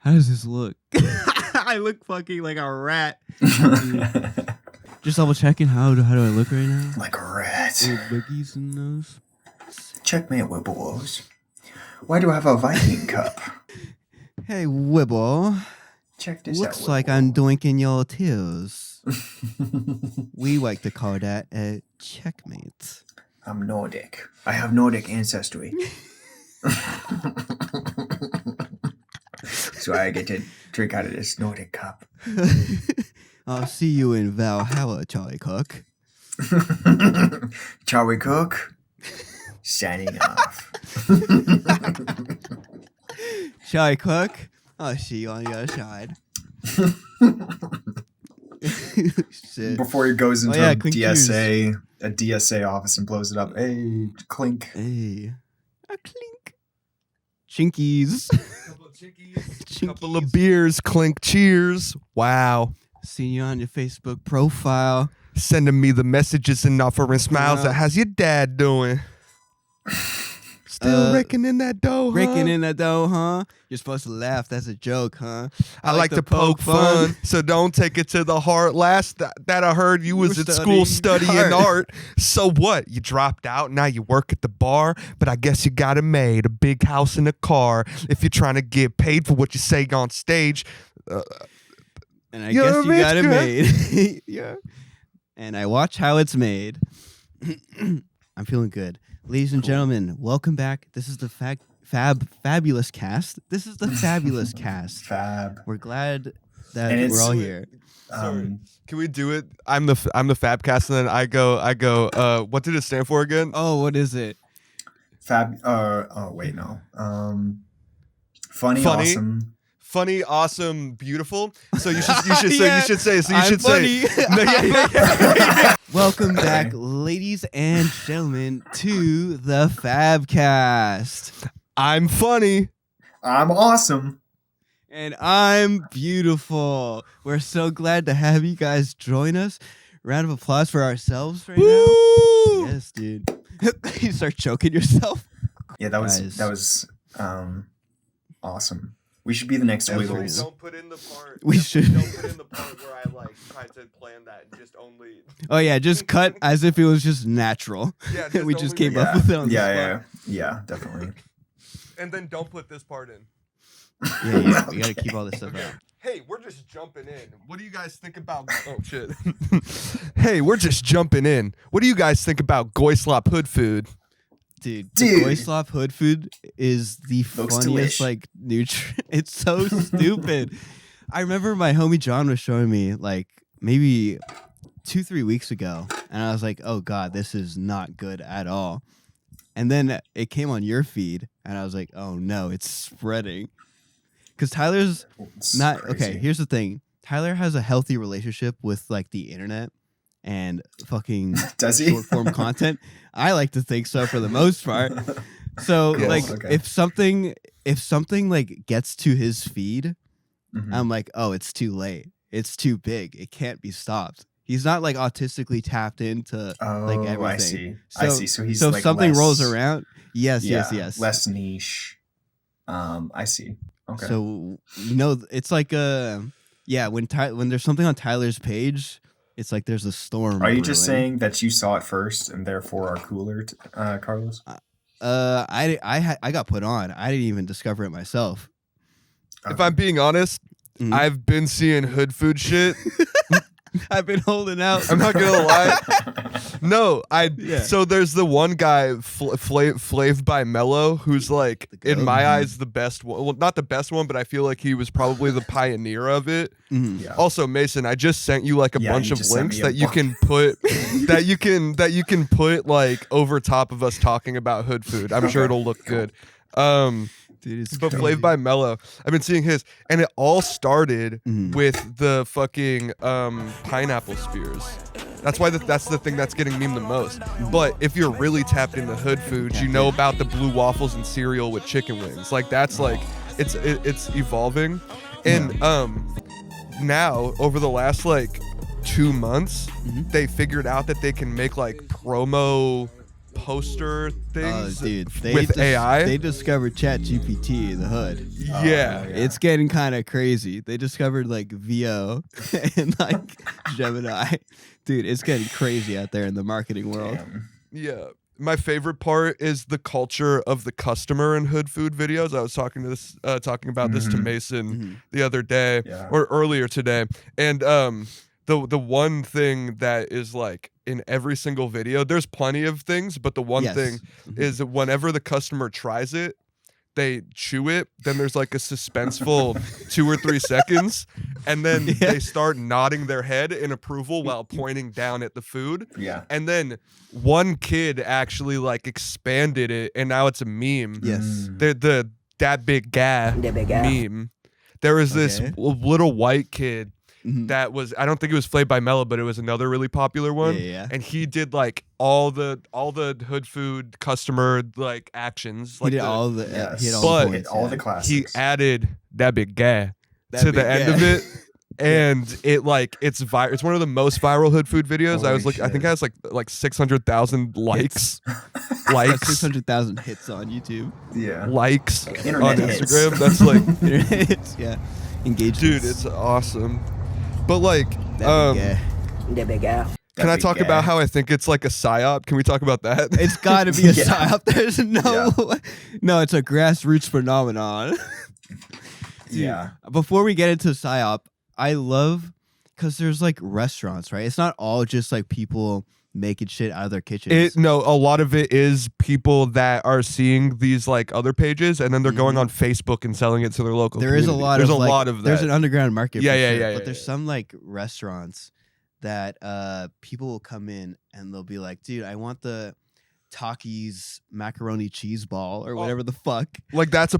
How does this look? I look fucking like a rat. Just double checking. How do I look right now? Like a rat. Little boogies in those. Checkmate, Whipples. Why do I have a Viking cup? Hey, Wibble. Check this out. Looks like I'm doinking your tears. We like to call that a checkmate. I'm Nordic. I have Nordic ancestry. So I get to drink out of this Nordic cup. I'll see you in Valhalla, Charlie Cook. Charlie Cook, signing off. Charlie Cook, I'll see you on the other side. Shit. Before he goes into a DSA office and blows it up. Hey, clink. Hey, a clink. Chinkies. Couple of beers, clink, cheers. Wow. Seeing you on your Facebook profile. Sending me the messages and offering smiles. How's your dad doing? Still raking in that dough, huh? Raking in that dough, huh? You're supposed to laugh. That's a joke, huh? I like to poke fun, so don't take it to the heart. Last that I heard you was at school studying art. So what? You dropped out, now you work at the bar, but I guess you got it made. A big house and a car. If you're trying to get paid for what you say on stage. And I guess you got it made. Yeah. And I watch how it's made. I'm feeling good. Ladies and gentlemen, welcome back. This is the Fabulous Cast. This is the Fabulous Cast. Fab. We're glad that we're all here. Sorry. Can we do it? I'm the Fabcast, and then I go. What did it stand for again? Oh, what is it? Fab. Oh wait, no. Funny, awesome. Funny, awesome, beautiful. So you should say. Welcome back, ladies and gentlemen, to the Fabcast. I'm funny. I'm awesome. And I'm beautiful. We're so glad to have you guys join us. Round of applause for ourselves right now. Yes, dude. You start choking yourself. Yeah, that was awesome. We should be the next Wiggles. Don't put in the part. We should. Don't put in the part where I tried to plan that and just only. Oh yeah, just cut as if it was just natural. Yeah, we just came up with it on the spot. Yeah, definitely. And then don't put this part in. Yeah, we gotta keep all this stuff out. Hey, we're just jumping in. What do you guys think about? Oh shit. Hey, we're just jumping in. What do you guys think about Goyslop hood food? Dude, the Goyslop hood food is the funniest nutrient. It's so stupid. I remember my homie John was showing me maybe 2-3 weeks ago, and I was like, "Oh God, this is not good at all." And then it came on your feed, and I was like, "Oh no, it's spreading." Because Tyler's not crazy. Okay. Here's the thing: Tyler has a healthy relationship with the internet and fucking Does he? short form content. I like to think so for the most part. So Cool. okay. if something gets to his feed, I'm like, oh, it's too late. It's too big. It can't be stopped. He's not autistically tapped into everything. I see. So he's if something rolls around. Yes. Less niche. I see. Okay. So it's like when there's something on Tyler's page, it's like there's a storm. Are you just saying that you saw it first and therefore are cooler, Carlos? I got put on. I didn't even discover it myself. Okay. If I'm being honest, I've been seeing hood food shit. I've been holding out. I'm not gonna lie. No, So there's the one guy, Flav by Mello, who's in my eyes the best one. Well, not the best one, but I feel like he was probably the pioneer of it. Yeah. Also, Mason, I just sent you a bunch of links that you can put that you can put over top of us talking about hood food. I'm sure it'll look good. Dude, it's but crazy. Flav by Mello, I've been seeing his, and it all started with the fucking pineapple spears. That's why that's the thing that's getting memed the most. But if you're really tapped into hood foods, you know about the blue waffles and cereal with chicken wings. That's it's evolving, and now over the last 2 months, they figured out that they can make promo poster things dude, with AI. They discovered ChatGPT in the hood. Yeah. It's getting kind of crazy. They discovered like VO and like Gemini. Dude, it's getting crazy out there in the marketing world. Damn. Yeah. My favorite part is the culture of the customer in hood food videos. I was talking about this to Mason the other day or earlier today. And the one thing that is like in every single video, there's plenty of things, but the one thing is that whenever the customer tries it, they chew it, then there's like a suspenseful 2 or 3 seconds, and then they start nodding their head in approval while pointing down at the food. Yeah. And then one kid actually like expanded it, and now it's a meme. Yes. The that big guy meme. There was this little white kid that was, I don't think it was Flayed by Mello, but it was another really popular one. And he did like all the hood food customer like actions. Like he did all the all the classics. He added that big guy to the end of it. And it's one of the most viral hood food videos. Holy I was like, I think it has like 600,000 likes. Likes. 600,000 hits on YouTube. Yeah. Likes Internet on hits. Instagram. That's like Internet hits, engagement. Dude, it's awesome. But like can I talk about how I think it's like a psyop? Can we talk about that? It's got to be a psyop. There's no, it's a grassroots phenomenon. Dude, before we get into psyop, I love because there's like restaurants, right? It's not all just like people making shit out of their kitchens. No, a lot of it is people that are seeing these like other pages, and then they're going on Facebook and selling it to their local community. There's a lot of that. There's an underground market. But there's some like restaurants that people will come in and they'll be like, dude, I want the Takis macaroni cheese ball or whatever the fuck. Like that's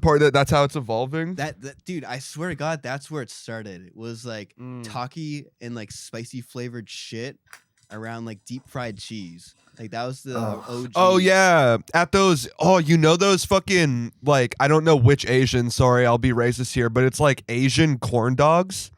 how it's evolving. That dude, I swear to God, that's where it started. It was like Taki and like spicy flavored shit around like deep fried cheese. Like that was the OG. Oh yeah, at those. Oh, you know those fucking like I don't know which Asian. Sorry, I'll be racist here, but it's like Asian corn dogs.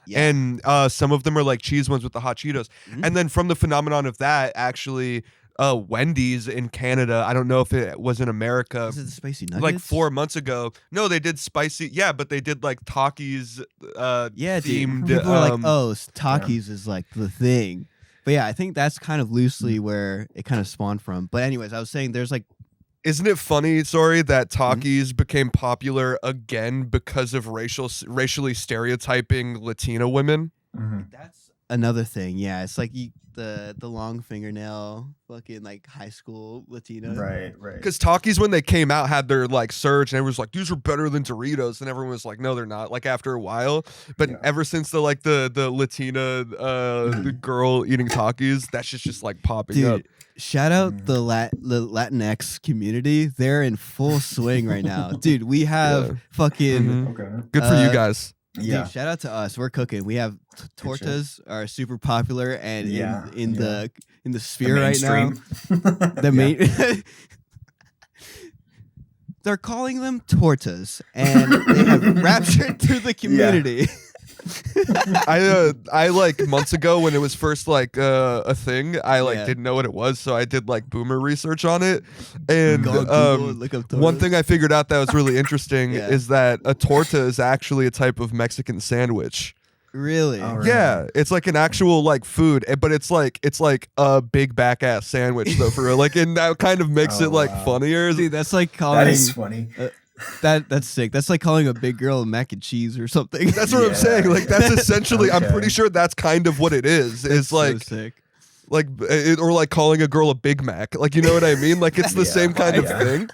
Yeah. And some of them are like cheese ones with the hot Cheetos. And then from the phenomenon of that, actually, Wendy's in Canada, I don't know if it was in America. Is it the spicy nuggets? Like 4 months ago. No, they did spicy. Yeah, but they did like Takis themed. People are like, oh, Takis is like the thing. But yeah, I think that's kind of loosely where it kind of spawned from. But anyways, I was saying there's like, isn't it funny, that Takis became popular again because of racially stereotyping Latina women? That's another thing. Yeah, it's like the long fingernail fucking like high school Latina. Right. Because Takis, when they came out, had their like surge, and everyone was like, these are better than Doritos, and everyone was like, no, they're not. Like after a while, but ever since the Latina the girl eating Takis, that shit's just like popping up. Shout out the Latinx community. They're in full swing right now. Dude, we have fucking... Good for you guys. Yeah. Dude, shout out to us. We're cooking. We have tortas are super popular and in the sphere right now. The main... They're calling them tortas, and they have raptured through the community. I like months ago when it was first like a thing, I didn't know what it was, so I did like boomer research on it. And one thing I figured out that was really interesting is that a torta is actually a type of Mexican sandwich. Really? Oh, yeah, it's like an actual like food, but it's like a big back ass sandwich though, for real. Like, and that kind of makes it like funnier. Dude, that's like calling. That is funny. That's sick. That's like calling a big girl mac and cheese or something. That's what I'm saying. Like that's essentially. I'm pretty sure that's kind of what it is. It's like so sick. Like or like calling a girl a Big Mac. Like, you know what I mean? Like it's the same kind of thing.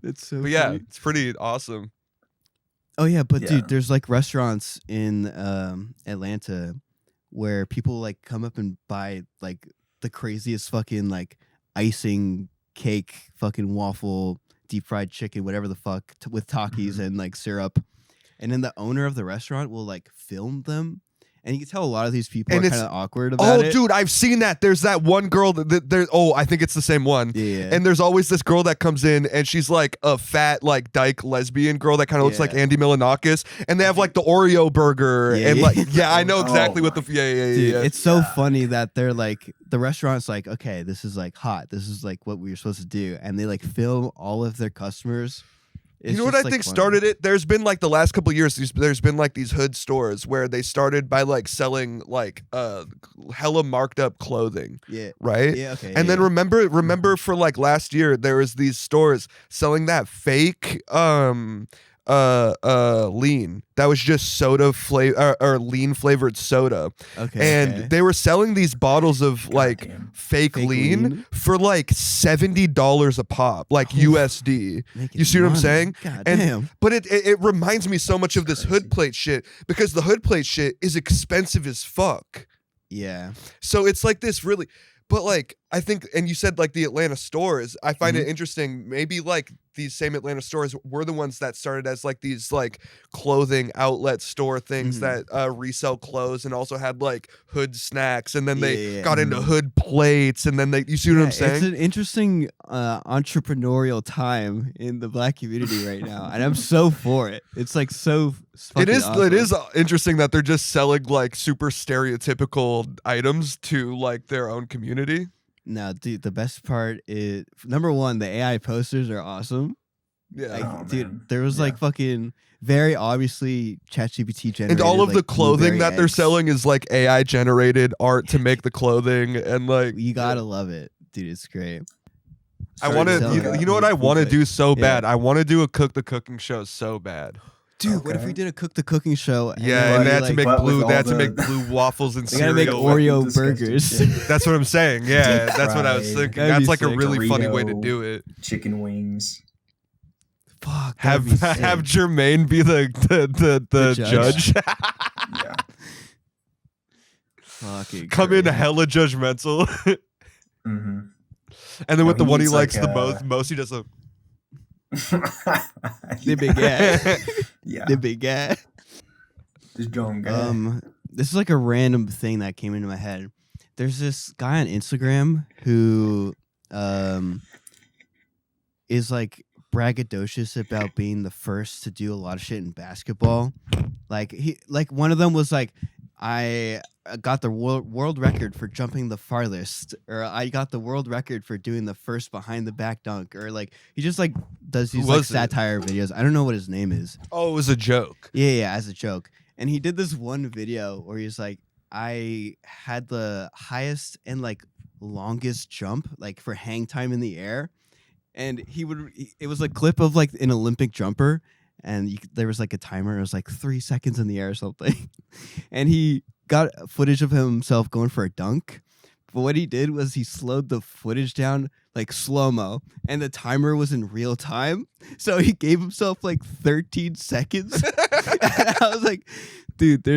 It's so. But yeah, it's pretty awesome. Oh yeah, but dude, there's like restaurants in Atlanta where people like come up and buy like the craziest fucking like icing cake, fucking waffle, deep fried chicken, whatever the fuck, with Takis and like syrup, and then the owner of the restaurant will like film them And you can tell a lot of these people And are it's- kind of awkward about it. Oh, dude, I've seen that. There's that one girl I think it's the same one. Yeah. And there's always this girl that comes in and she's like a fat, like dyke lesbian girl that kind of looks like Andy Milonakis. And they have like the Oreo burger. Yeah, and yeah. like, yeah, I know exactly Oh what the, yeah. Dude, it's so funny that they're like, the restaurant's like, okay, this is like hot. This is like what we were supposed to do. And they like film all of their customers. It's you know what just, I like, think funny. started it? There's been like the last couple of years, there's been like these hood stores where they started by like selling like hella marked up clothing. Yeah. Right? Yeah, okay. And then remember for like last year, there was these stores selling that fake lean that was just soda flavor or lean flavored soda. Okay. And they were selling these bottles of like Goddamn. fake lean for like $70 a pop, like USD. Making You see what I'm money. saying? God And damn. but it reminds me so much of this hood plate shit because the hood plate shit is expensive as fuck. Yeah. So it's like this really, but like I think, and you said like the Atlanta stores, I find it interesting. Maybe like these same Atlanta stores were the ones that started as like these like clothing outlet store things that resell clothes and also had like hood snacks, and then they got into hood plates, and then you see what I'm saying? It's an interesting entrepreneurial time in the Black community right now, and I'm so for it. It's like so. It is. Awesome. It is interesting that they're just selling like super stereotypical items to like their own community. No, dude, the best part is number one, the AI posters are awesome. Yeah. Like, Oh, dude, man. there was Yeah. like fucking very obviously ChatGPT generated. And all of like, the clothing blueberry that they're eggs. selling is like AI generated art to make the clothing, and like You gotta love it, dude. It's great. I Sorry want to to. tell You know what I want to do so Yeah. bad? I want to do a cook the cooking show so bad. Dude, what if Okay. we did a cook the cooking show? Yeah, and they had to make but with blue. They all had to the- make blue waffles and They gotta make cereal. Oreo Disgusting burgers. shit. That's what I'm saying. Yeah, Deep that's what I was fried. thinking. That'd That's be like a sick. really funny way to Dorito. do it. Chicken wings. Fuck. Have that'd be sick. have Jermaine be the The judge. judge. Yeah. Fucking Come in crazy. hella judgmental, Mm-hmm. and then with the he one he eats likes like the most, he does a. The big guy. Yeah. The big guy. This John guy. This is like a random thing that came into my head. There's this guy on Instagram who is like braggadocious about being the first to do a lot of shit in basketball. Like one of them was like, I got the world record for jumping the farthest, or I got the world record for doing the first behind the back dunk, or like he just like does these like was it? satire videos. I don't know what his name is. Oh, it was a joke. Yeah, as a joke. And he did this one video where he's like, I had the highest and like longest jump, like for hang time in the air. And it was a clip of like an Olympic jumper. And there was like a timer. It was like 3 seconds in the air or something. And he got footage of himself going for a dunk. But what he did was he slowed the footage down like slow-mo, and the timer was in real time. So he gave himself like 13 seconds. And I was like, dude,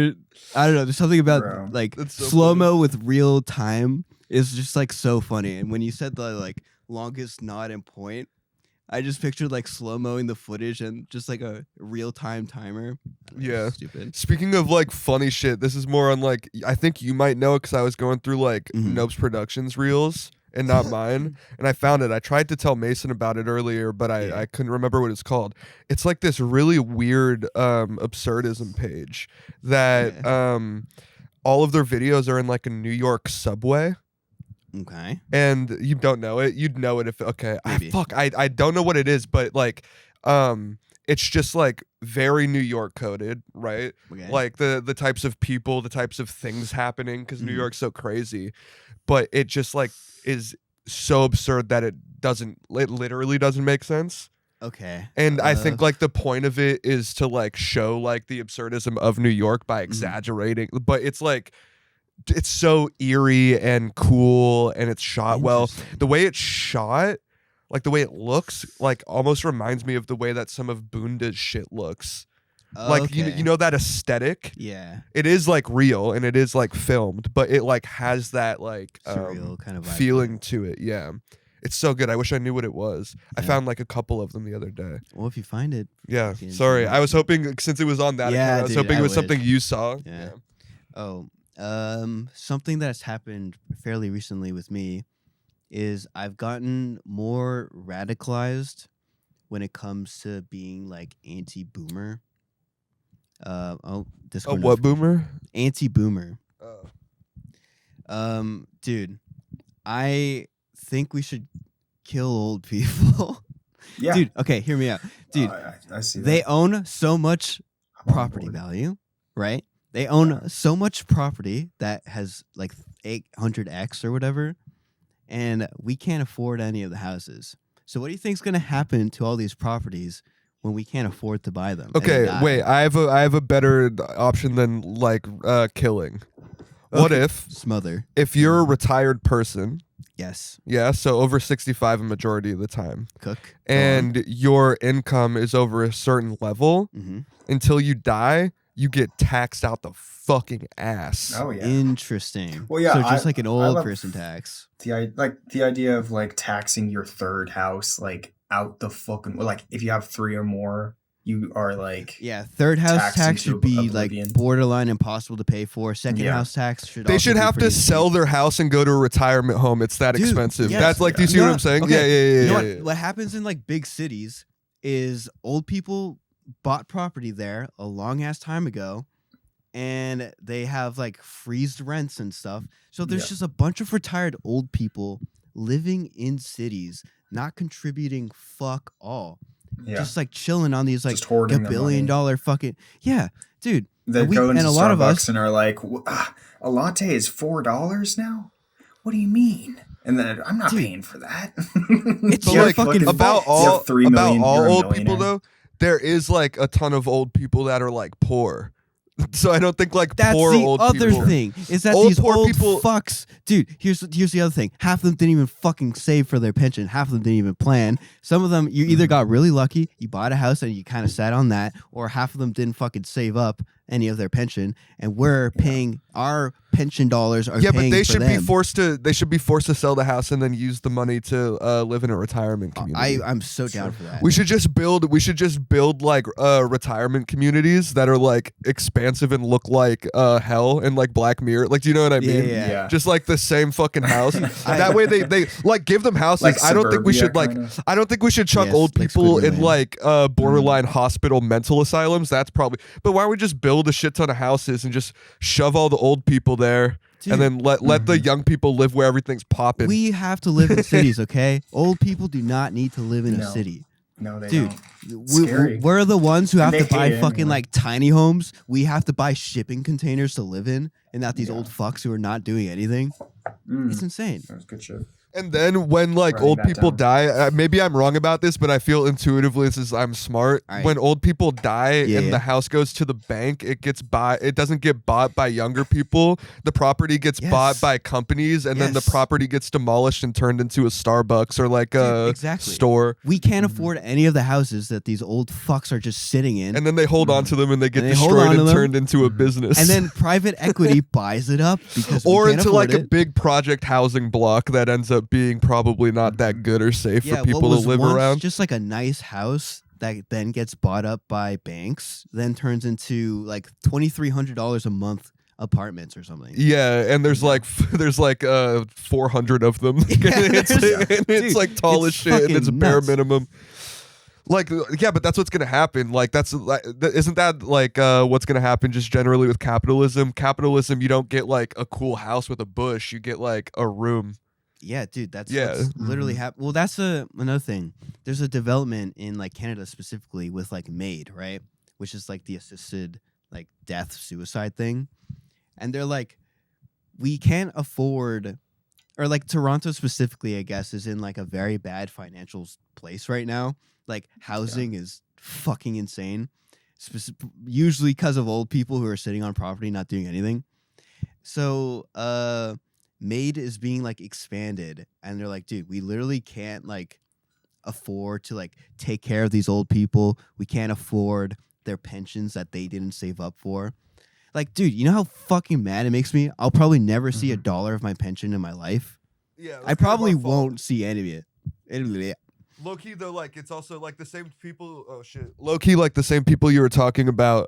I don't know. There's something about Bro. like That's so slow-mo with real time is just like so funny. And when you said the like longest nod and point, I just pictured like slow-moing the footage and just like a real-time timer. Yeah. Stupid. Speaking of like funny shit, this is more on like I think you might know it because I was going through like Nopes Productions reels and not mine, and I found it. I tried to tell Mason about it earlier, but I couldn't remember what it's called. It's like this really weird absurdism page that all of their videos are in like a New York subway. Okay. And you don't know it. You'd know it if Maybe. I don't know what it is, but like it's just like very New York coded, right? Okay. Like the types of people, the types of things happening because New York's so crazy. But it just like is so absurd that it literally doesn't make sense. Okay. And I think like the point of it is to like show like the absurdism of New York by exaggerating, but it's like it's so eerie and cool, and it's shot well. Interesting. The way it's shot, like the way it looks, like almost reminds me of the way that some of Boonda's shit looks. Like Okay. you know that aesthetic. Yeah. It is like real and it is like filmed, but it like has that like Surreal kind of vibe. feeling to it. Yeah, it's so good. I wish I knew what it was. I Yeah. found like a couple of them the other day. Well, if you find it. Yeah, Can you sorry. send I it was to me? hoping since it was on that Yeah, account, I was dude, hoping I it was wish. something you saw. Yeah. Oh, something that's happened fairly recently with me is I've gotten more radicalized when it comes to being like anti-boomer. A Discord what notification. boomer? Anti-boomer. Oh. Dude, I think we should kill old people. Yeah. Dude, okay, hear me out. Dude, I see that. they own so much I'm on property board. value, right? They own so much property that has like 800x or whatever, and we can't afford any of the houses. So what do you think's going to happen to all these properties when we can't afford to buy them? and they Okay, die? wait. I have a better option than like killing. What Okay, if smother? if you're a retired person? Yes, Yeah, so over 65 a majority of the time. cook. And your income is over a certain level, until you die, you get taxed out the fucking ass. Oh yeah. Interesting. Well, yeah, So just I- like an I old love person tax. The idea of like taxing your third house like out the fucking like if you have 3 or more, you are like Yeah, third house taxed tax into should be oblivion. like borderline impossible to pay for. Second Yeah. house tax should. They also should be have to pretty sell steep. their house and go to a retirement home. It's that Dude, expensive. yes. That's like, do you see You what know I'm saying? okay, Yeah. You know what happens in like big cities is old people bought property there a long ass time ago, and they have like freezed rents and stuff. So there's Yeah. just a bunch of retired old people living in cities, not contributing fuck all. Yeah. Just like chilling on these like Just hoarding their money. $1 billion fucking dude. They and go into and a Starbucks lot of us and are like, a latte is $4 now? What do you mean? And then I'm not Dude, paying for that. it's But your like fucking about fault. You have all 3 about million, all you're a old people millionaire. though, there is like a ton of old people that are like poor. So I don't think like That's poor the old other people. thing is that Old these poor old people- fucks, dude. Here's the other thing. Half of them didn't even fucking save for their pension. Half of them didn't even plan. Some of them you either got really lucky, you bought a house and you kind of sat on that, or half of them didn't fucking save up any of their pension, and we're paying our pension dollars are Yeah, but paying they for should them. be forced to. They should be forced to sell the house and then use the money to live in a retirement community. I'm so down for that. We should just build like retirement communities that are like expansive and look like hell and like Black Mirror. Like, do you know what I mean? Yeah. Just like the same fucking house. That way they like give them houses. Like I don't think we should suburbia, like. kinda. I don't think we should chuck Yes, old like people Squidward in Man. like borderline hospital mental asylums. That's probably. But why don't we just build a shit ton of houses and just shove all the old people there? Dude, And then let the young people live where everything's popping. we have to live in cities, okay? Old people do not need to live in a No. city. No, they Dude, don't. Scary. we're the ones who have And to they buy hate it fucking anyway. like tiny homes. We have to buy shipping containers to live in, and not these old fucks who are not doing anything. It's insane. That was good shit. And then when like Writing old that people down. die, maybe I'm wrong about this, but I feel intuitively this is I'm smart. All right. When old people die Yeah, and yeah. the house goes to the bank, it doesn't get bought by younger people. The property gets bought Yes. by companies, and then the Yes. property gets demolished and turned into a Starbucks or like a exactly. store. We can't afford any of the houses that these old fucks are just sitting in. And then they hold on to them and they get And they hold destroyed on to and them. turned into a business. And then private equity buys it up because or we can't into afford like a it. big project housing block that ends up being probably not that good or safe Yeah, for people what to was live once around. just like a nice house that then gets bought up by banks, then turns into like $2,300 a month apartments or something. Yeah, and there's like 400 of them. It's Dude, like tall as it's shit, and it's fucking bare nuts. minimum. Like, yeah, but that's what's gonna happen. Like, isn't that like what's gonna happen just generally with capitalism? Capitalism, you don't get like a cool house with a bush. You get like a room. Yeah, dude, that's Yeah. what's literally happened. Well, that's another thing. There's a development in like Canada specifically with like MAID, right? Which is like the assisted like death suicide thing. And they're like, we can't afford, or like Toronto specifically, I guess, is in like a very bad financial place right now. Like housing is fucking insane. Usually because of old people who are sitting on property not doing anything. So MAID is being like expanded, and they're like, dude, we literally can't like afford to like take care of these old people. We can't afford their pensions that they didn't save up for. Like, dude, you know how fucking mad it makes me? I'll probably never see $1 of my pension in my life. Yeah, I probably won't see any of it. Low key though, like it's also like the same people. Oh shit. Low key, like the same people you were talking about.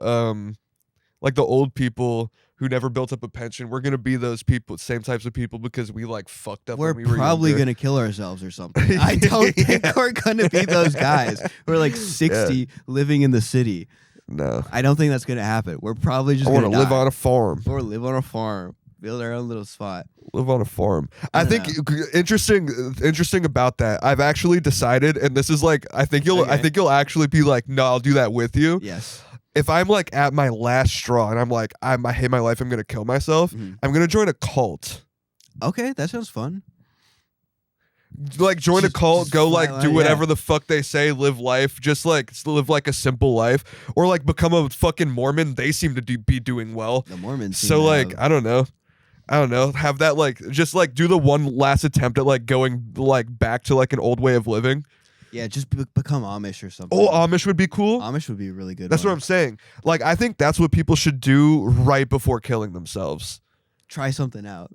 Like the old people who never built up a pension. We're gonna be those people, same types of people, because we like fucked up. We're when we were probably younger. gonna kill ourselves or something. I don't think we're gonna be those guys. We're like 60 living in the city. No, I don't think that's gonna happen. We're probably just I gonna want to live on a farm. or live on a farm, build our own little spot. Live on a farm. I think interesting about that. I've actually decided, and this is like, I think you'll actually be like, no, I'll do that with you. Yes. If I'm like at my last straw and I'm like, I hate my life, I'm gonna kill myself. I'm gonna join a cult. Okay, that sounds fun. Like join a cult, go like do whatever yeah. the fuck they say, live life, just like live like a simple life, or like become a fucking Mormon. They seem to be doing well. The Mormons. So like, I don't know. Have that like just like do the one last attempt at like going like back to like an old way of living. Yeah, just become Amish or something. Oh, Amish would be cool. Amish would be a really good. That's what I'm saying. Like, I think that's what people should do right before killing themselves. Try something out.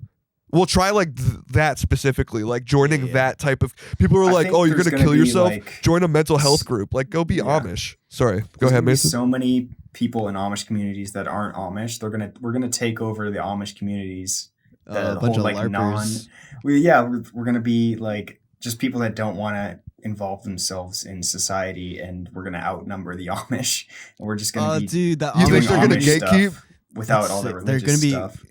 Well, try like that specifically, like joining that type of. People are like, "Oh, you're gonna kill yourself? Join a mental health group. Like, go be Amish." Sorry, go ahead, Mason. So many people in Amish communities that aren't Amish. We're gonna take over the Amish communities. A bunch of LARPers. We're gonna be like just people that don't want to involve themselves in society, and we're gonna outnumber the Amish. And we're just gonna be. Dude, the you think Amish they're gonna gatekeep without all the religious stuff?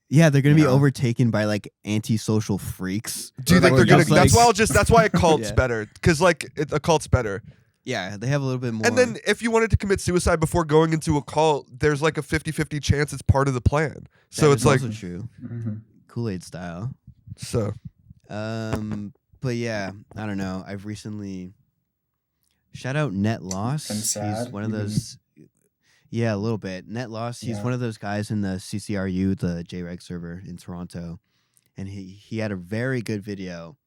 Yeah, they're gonna be overtaken by like antisocial freaks. Do you think they're gonna? Like, that's why a cult's better, because like a cult's better. Yeah, they have a little bit more. And then if you wanted to commit suicide before going into a cult, there's like a 50-50 chance it's part of the plan. So it's like also true. Kool-Aid style. So. But yeah, I don't know. I've recently shout out Net Loss. He's one of those. Yeah, a little bit. Net Loss. He's one of those guys in the CCRU, the JREG server in Toronto, and he had a very good video,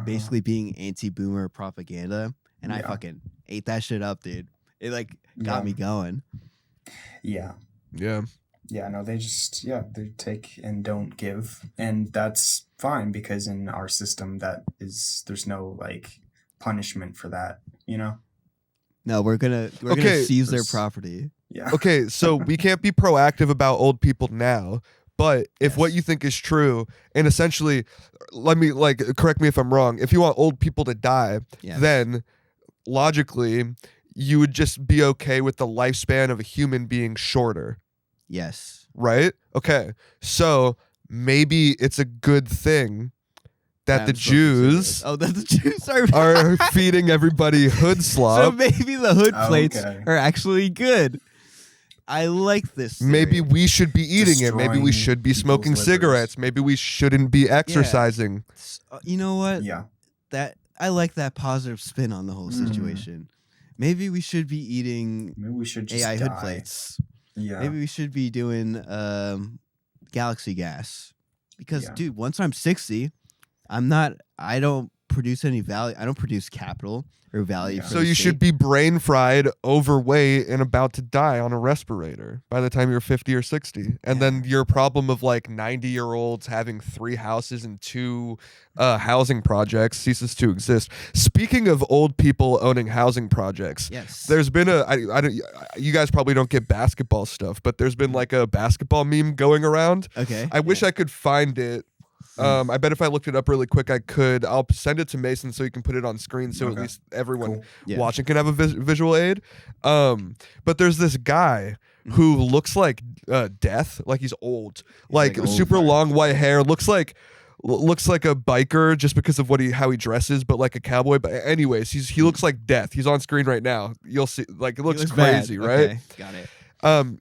basically being anti-boomer propaganda, and I fucking ate that shit up, dude. It like got me going. Yeah. Yeah. Yeah, no, they just they take and don't give, and that's fine because in our system there's no like punishment for that, you know. No, we're gonna seize their property. Yeah. Okay, so we can't be proactive about old people now, but if what you think is true, and essentially, let me like correct me if I'm wrong. If you want old people to die, then logically you would just be okay with the lifespan of a human being shorter. Yes. Right? Okay. So maybe it's a good thing that the Jews are feeding everybody hood slop. So maybe the hood plates are actually good. I like this theory. Maybe we should be eating it. Maybe we should be smoking cigarettes. Maybe we shouldn't be exercising. You know what? Yeah. I like that positive spin on the whole situation. Maybe we should be eating AI hood plates. Yeah. Maybe we should be doing galaxy gas. Because dude, once I'm 60, I don't produce any value. I don't produce capital or value. So you should be brain fried, overweight, and about to die on a respirator by the time you're 50 or 60. And then your problem of like 90-year-olds having 3 houses and 2 housing projects ceases to exist. Speaking of old people owning housing projects, there's been you guys probably don't get basketball stuff, but there's been like a basketball meme going around. Okay. I wish I could find it. I bet if I looked it up really quick, I could. I'll send it to Mason so he can put it on screen so at least everyone watching can have a visual aid. But there's this guy who looks like death, like he's old, like super long white hair, looks like a biker just because of how he dresses, but like a cowboy. But anyways, he looks like death. He's on screen right now. You'll see, like it looks crazy, right? Okay, got it.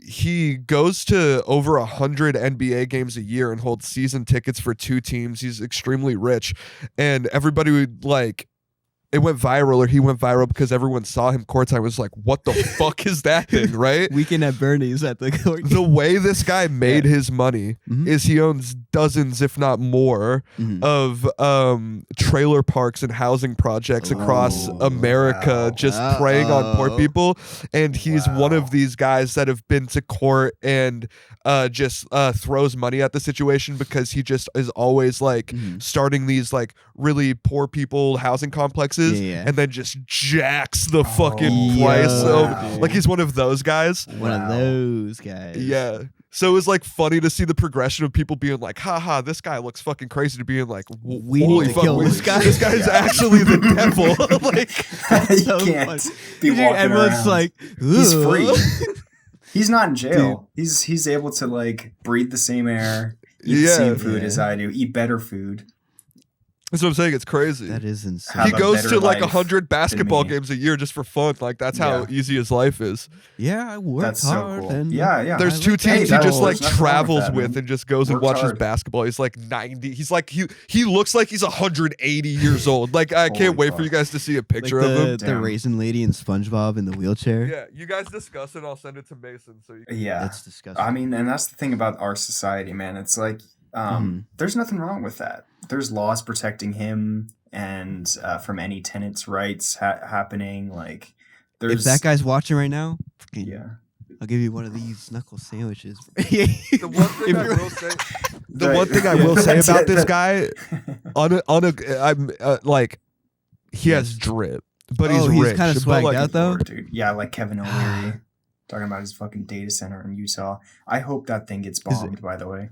He goes to over 100 NBA games a year and holds season tickets for 2 teams. He's extremely rich, and everybody would like. It went viral, or he went viral because everyone saw him courtside. Was like, "What the fuck is that thing?" Right? Weekend at Bernie's at the court. The way this guy made his money is he owns dozens, if not more, of trailer parks and housing projects across America, just preying on poor people. And he's one of these guys that have been to court and just throws money at the situation because he just is always like starting these like really poor people housing complexes prices and then just jacks the fucking price. Wow. Like he's one of those guys. One of those guys. Yeah. So it was like funny to see the progression of people being like, haha, this guy looks fucking crazy, to being like, we holy need to fuck, kill this guy. This guy's actually the devil. Like, You so can't funny. be Dude, walking everyone's around. like, He's "Ugh." free. He's not in jail. He's able to like breathe the same air, eat the same food as I do, eat better food. that's what I'm saying. It's crazy. That is insane. He Have a goes better to like life 100 basketball me. games a year just for fun. Like that's how Yeah. easy his life is. Yeah, I worked That's so hard. cool. And Yeah. There's I two like teams he that. just Hey, like there's nothing wrong with travels that, with man. and just goes and Worked watches hard. basketball. He's like 90. He's like he looks like he's 180 years old. Like I can't Holy wait for fuck. you guys to see a like picture of him. the Damn. raisin lady in SpongeBob in the wheelchair. Yeah, you guys discuss it. I'll send it to Mason so you can Yeah. That's disgusting. I mean, and that's the thing about our society, man. It's like there's nothing wrong with that. There's laws protecting him and from any tenant's rights happening. Like, there's if that guy's watching right now, fucking, yeah. I'll give you one of these knuckle sandwiches. The one thing If I you're- will say, the one thing I will say That's about it. this guy, I'm like, he has drip, but Oh, he's he's rich. kinda But, swagged like, out, though? Dude. Yeah, like Kevin O'Leary talking about his fucking data center in Utah. I hope that thing gets bombed. By the way,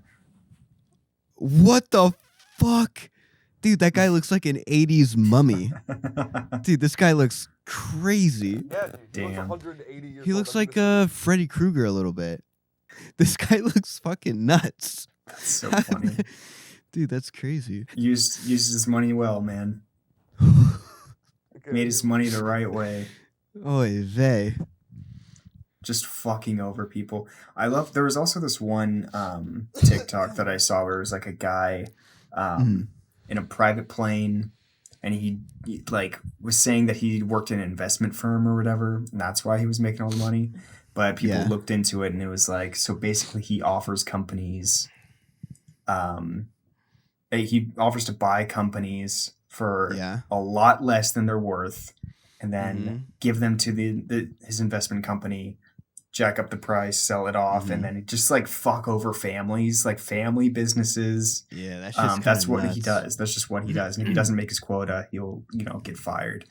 What the fuck? Dude, that guy looks like an 80s mummy. Dude, this guy looks crazy. Yeah, dude, he looks Damn. 180 years He old. looks I'm like gonna Freddy Krueger a little bit. This guy looks fucking nuts. that's so funny. Dude, that's crazy. Used his money well, man. see- Made his money the right way. Oy vey. Just fucking over people. There was also this one TikTok that I saw where it was like a guy in a private plane, and he like was saying that he worked in an investment firm or whatever, and that's why he was making all the money. But people looked into it, and it was like, so basically he offers companies he offers to buy companies for a lot less than they're worth, and then give them to his investment company, jack up the price, sell it off, and then just like fuck over families, like family businesses. Yeah, that's just that's what nuts. he does. That's just what he does. And if he doesn't make his quota, he'll get fired.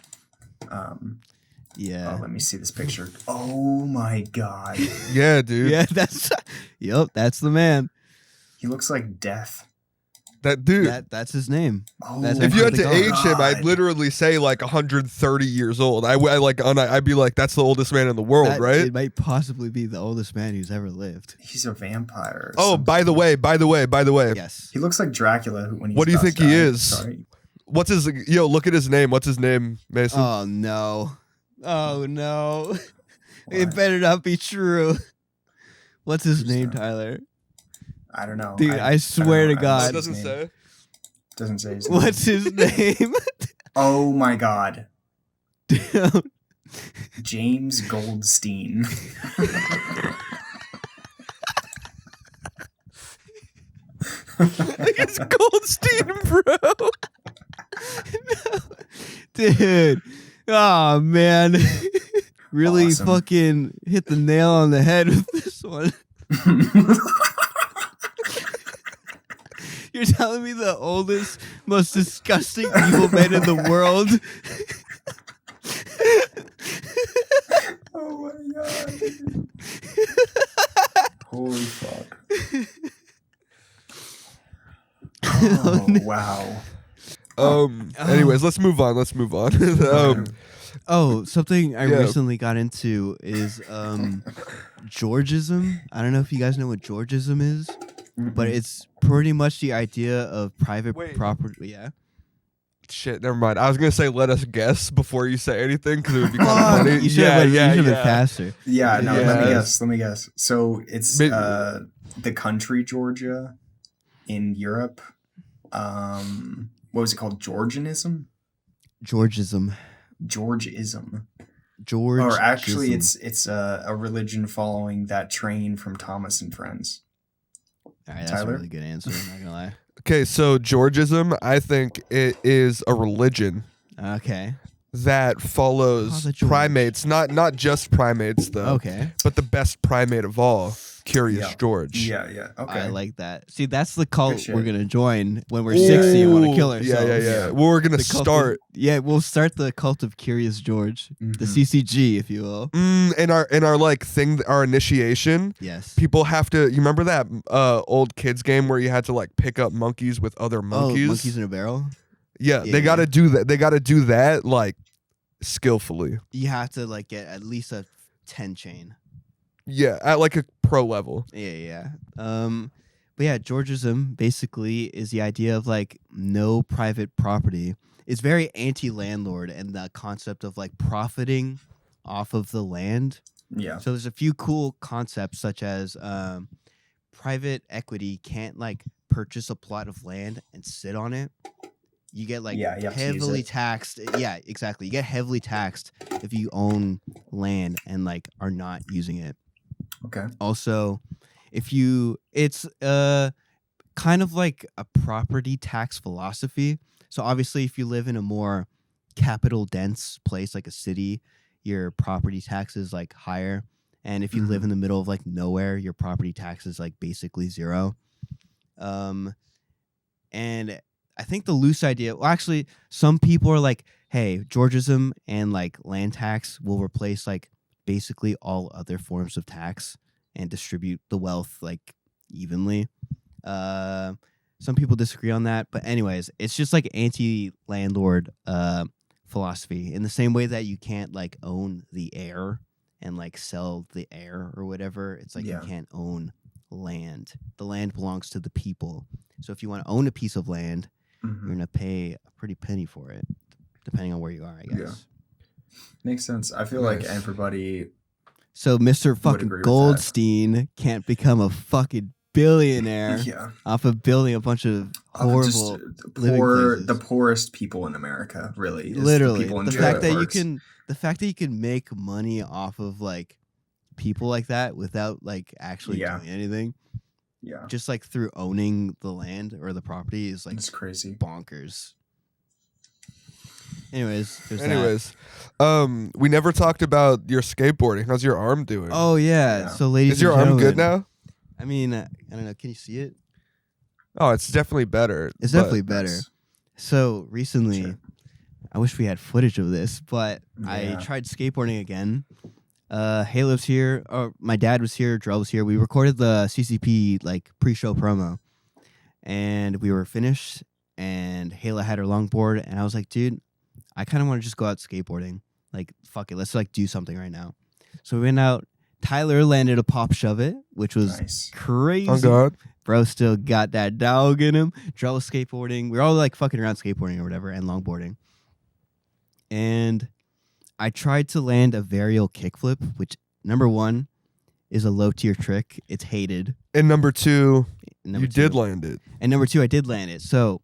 Yeah. Oh, let me see this picture. Oh my god, Yeah, dude. Yeah, that's the man. he looks like death. That dude. That's his name. Oh, That's If you had to God. age him, I'd literally say like 130 years old. I'd be like, that's the oldest man in the world, right? It might possibly be the oldest man who's ever lived. he's a vampire. or Oh, something. by the way. Yes. He looks like Dracula when he's What do you about think to he die. is? Sorry. What's his? Yo, look at his name. What's his name, Mason? Oh no. Oh no. It What? better not be true. What's his Who's name, that? Tyler? I don't know. Dude, I swear to don't know. God. it It doesn't say. Doesn't say his name. What's his name? Oh my god. Damn. James Goldstein. It's Goldstein, bro. Dude. Oh man. Really Awesome. fucking hit the nail on the head with this one. You're telling me the oldest, most disgusting evil man in the world? Oh my god. dude. Holy fuck. Oh, wow. Anyways, let's move on. Oh, something I Yeah. recently got into is Georgism. I don't know if you guys know what Georgism is, but it's pretty much the idea of private Wait. property. Yeah. Shit, never mind. I was gonna say let us guess before you say anything because it would be kind Fuck, of funny. you should have been faster. Yeah, no, Yeah. let me guess. So it's Maybe- the country Georgia in Europe. What was it called? Georgianism? Georgism. Georgism. George. Or actually it's a religion following that train from Thomas and Friends. All right, that's Tyler? a really good answer. I'm not gonna lie. Okay, so Georgism, I think it is a religion Okay. that follows Oh, the George. primates, not just primates though, Okay. but the best primate of all, Curious George. Yeah. Okay. I like that. See, that's the cult shit. we're gonna join when we're 60 and want to kill ourselves. Yeah. Well, we're gonna start. We'll start the cult of Curious George, the CCG, if you will. In our like thing, our initiation. Yes. People have to. You remember that old kids game where you had to like pick up monkeys with other monkeys? Oh, monkeys in a barrel. Yeah, they got to do that. They got to do that like skillfully. You have to like get at least a 10 chain. Yeah, at like a pro level. Yeah. But yeah, Georgism basically is the idea of like no private property. It's very anti-landlord and the concept of like profiting off of the land. Yeah. So there's a few cool concepts such as private equity can't like purchase a plot of land and sit on it. You get like heavily taxed. Yeah, exactly. You get heavily taxed if you own land and like are not using it. Okay. Also, it's kind of like a property tax philosophy. So obviously, if you live in a more capital dense place like a city, your property tax is like higher. And if you live in the middle of like nowhere, your property tax is like basically zero. And I think the loose idea, well, actually, some people are like, hey, Georgism and like land tax will replace like basically all other forms of tax and distribute the wealth like evenly. Some people disagree on that, but anyways, it's just like anti-landlord philosophy in the same way that you can't like own the air and like sell the air or whatever. It's like you can't own land. The land belongs to the people. So if you want to own a piece of land, you're gonna pay a pretty penny for it, depending on where you are, I guess. Yeah. Makes sense. I feel like everybody. So Mr. fucking Goldstein can't become a fucking billionaire off of building a bunch of horrible the poorest people in America, really. Literally, the fact that you can make money off of like people like that without like actually doing anything. Yeah. Just like through owning the land or the property is like it's crazy. Bonkers. Anyways, we never talked about your skateboarding. How's your arm doing? Oh yeah. So ladies, is your arm good now? I mean, I don't know. Can you see it? Oh, it's definitely better. It's definitely better. So recently, I wish we had footage of this, but I tried skateboarding again. Hay lives here. Or my dad was here. Drell was here. We recorded the CCP like pre-show promo, and we were finished. And Hayla had her longboard, and I was like, dude, I kind of want to just go out skateboarding. Like, fuck it, let's like do something right now. So we went out. Tyler landed a pop shove it, which was crazy. Oh God, bro, still got that dog in him. Drell was skateboarding. We were all like fucking around skateboarding or whatever, and longboarding. And I tried to land a varial kickflip, which number one is a low tier trick. It's hated. And number two, you did land it. And number two, I did land it. So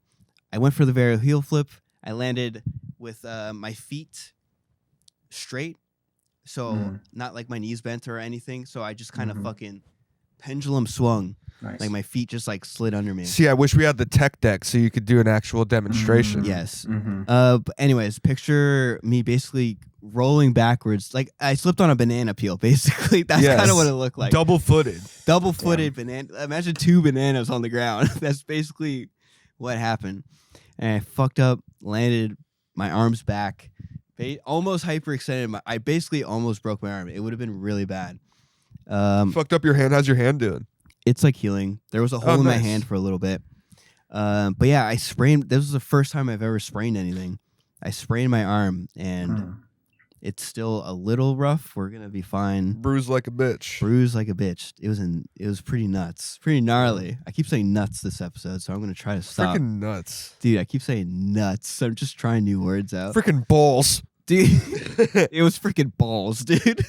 I went for the varial heel flip. I landed with my feet straight. So not like my knees bent or anything. So I just kind of fucking pendulum swung. Nice. Like my feet just like slid under me. See, I wish we had the tech deck so you could do an actual demonstration. Yes. But anyways, picture me basically rolling backwards. Like I slipped on a banana peel, basically. That's kind of what it looked like. Double-footed banana. Imagine 2 bananas on the ground. That's basically what happened. And I fucked up, landed my arms back, almost hyperextended. I basically almost broke my arm. It would have been really bad. Fucked up your hand. How's your hand doing? It's like healing. There was a hole in my hand for a little bit. But yeah, I sprained. This was the first time I've ever sprained anything. I sprained my arm, and it's still a little rough. We're gonna be fine. Bruised like a bitch. It was pretty nuts, pretty gnarly. I keep saying nuts this episode, so I'm gonna try to stop. Freaking nuts, dude! I keep saying nuts. I'm just trying new words out. Freaking balls, dude. It was freaking balls, dude.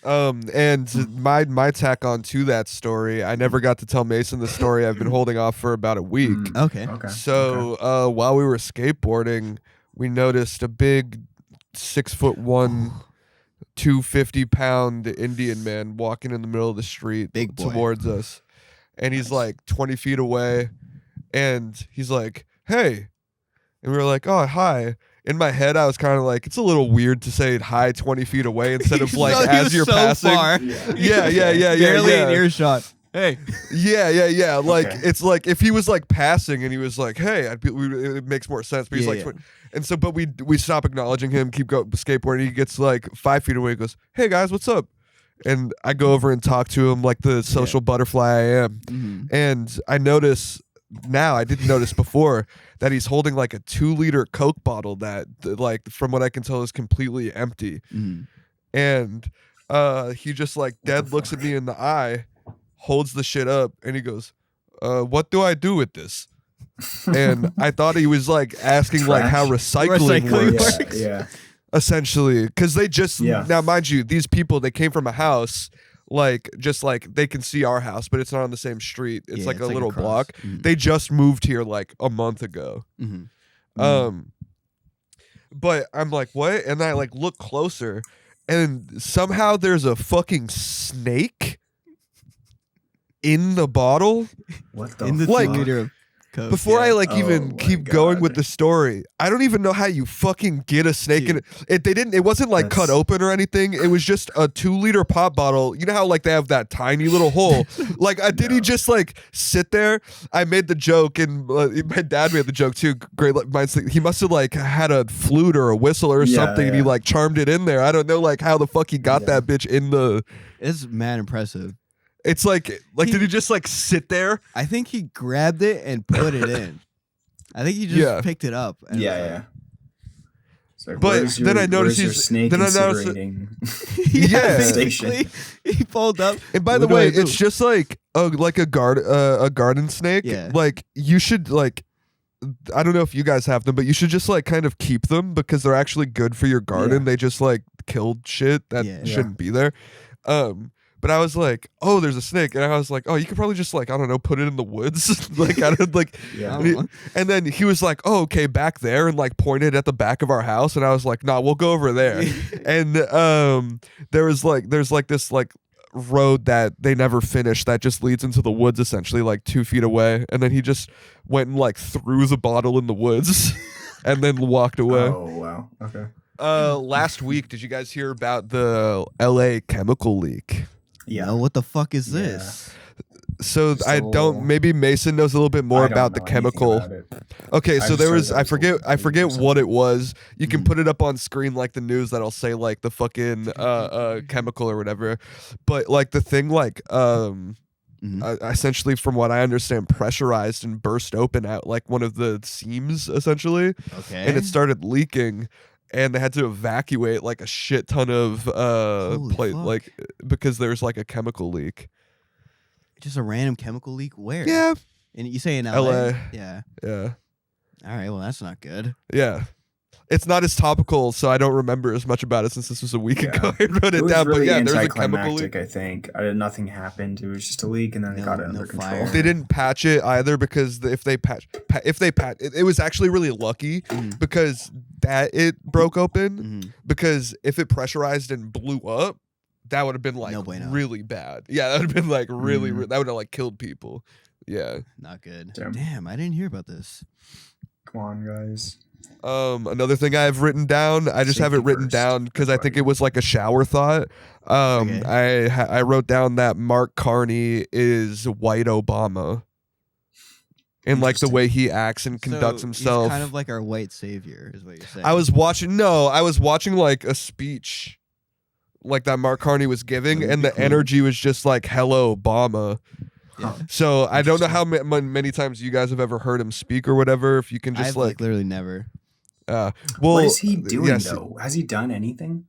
And my tack on to that story, I never got to tell Mason the story. I've been holding off for about a week. Okay. So while we were skateboarding, we noticed a big 6'1", 250-pound Indian man walking in the middle of the street towards us. And he's like 20 feet away. And he's like, hey. And we were like, oh, hi. in my head, I was kind of like, it's a little weird to say hi 20 feet away instead of like So he as was you're so passing. far. Yeah. Barely in earshot. Hey. Yeah. Like Okay. it's like if he was like passing and he was like, "Hey," it makes more sense. But he's Yeah, like, yeah. and so, but we stop acknowledging him, keep going skateboarding. He gets like 5 feet away. He goes, "Hey guys, what's up?" And I go over and talk to him like the social butterfly I am. Mm-hmm. And I notice now, I didn't notice before, that he's holding like a 2-liter Coke bottle that, like, from what I can tell, is completely empty. Mm-hmm. And he just like dead looks at me in the eye, holds the shit up, and he goes, "What do I do with this?" And I thought he was like asking like how recycling works. Yeah. Essentially, because they just Yeah. now, mind you, these people, they came from a house like just like they can see our house, but it's not on the same street. It's like a little across. block. Mm-hmm. They just moved here like a month ago. Mm-hmm. But I'm like, what? And I like look closer, and somehow there's a fucking snake in the bottle. What the In the Like, 2-liter of Coke. Before I like Oh even my keep going God. with the story, I don't even know how you fucking get a snake in it. It wasn't like cut That's- open or anything. It was just a 2-liter pop bottle. You know how like they have that tiny little hole. Like did he just like sit there? I made the joke, and my dad made the joke too. Great minds think he must have like had a flute or a whistle or something, and he like charmed it in there. I don't know like how the fuck he got that bitch in the. It's mad impressive. It's like did he just like sit there? I think he grabbed it and put it in. I think he just picked it up. And Yeah. So But then I noticed your he's- snake then I noticed incinerating Yeah. station. He pulled up. And by the What do way, I do? it's just like a garden snake. Yeah. Like you should like, I don't know if you guys have them, but you should just like kind of keep them because they're actually good for your garden. Yeah. They just like killed shit that shouldn't be there. But I was like, oh, there's a snake, and I was like, oh, you could probably just like, I don't know, put it in the woods, like I don't like. Yeah. And then he was like, oh, okay, back there, and like pointed at the back of our house, and I was like, nah, we'll go over there. And there's this like road that they never finished that just leads into the woods essentially like 2 feet away, and then he just went and like threw the bottle in the woods and then walked away. Oh wow. Okay. Last week, did you guys hear about the LA chemical leak? Yeah. No, what the fuck is this? So I So- don't. Maybe Mason knows a little bit more I don't about the know anything chemical. about it. Okay, I so just there heard was. there I was a forget. I leak or forget what it was. You can Mhm. put it up on screen like the news that'll say like the fucking chemical or whatever. But like the thing like essentially from what I understand pressurized and burst open at like one of the seams essentially, Okay. and it started leaking. And they had to evacuate like a shit ton of Holy fuck. like because there's like a chemical leak. Just a random chemical leak? Where? Yeah, And you say in LA? LA. Yeah. yeah, All right. Well, that's not good. yeah. It's not as topical, so I don't remember as much about it since this was a week Yeah. ago. I wrote it was down, really but yeah, there's a chemical leak. anticlimactic, I think. Nothing happened. It was just a leak, and then they No- got it no under fire. control. They didn't patch it either because if they patch, it was actually really lucky Mhm. because that it broke open. Mhm. Because if it pressurized and blew up, that would have been like No bueno. really bad. Yeah, that would have been like really, Mhm. that would have like killed people. Yeah. Not good. Damn. Damn, I didn't hear about this. Come on, guys. Another thing I have written down, I just have it Safety written first. down because I think it was like a shower thought. Okay. I wrote down that Mark Carney is white Obama, and like the Interesting. way he acts and conducts So himself. He's kind of like our white savior, is what you're saying. I was watching like a speech like that Mark Carney was giving, That would and be the cool. energy was just like hello Obama. Yeah. So I don't know how many times you guys have ever heard him speak or whatever. If you can just I've like literally never. well, What is he doing yes, though? Has he done anything?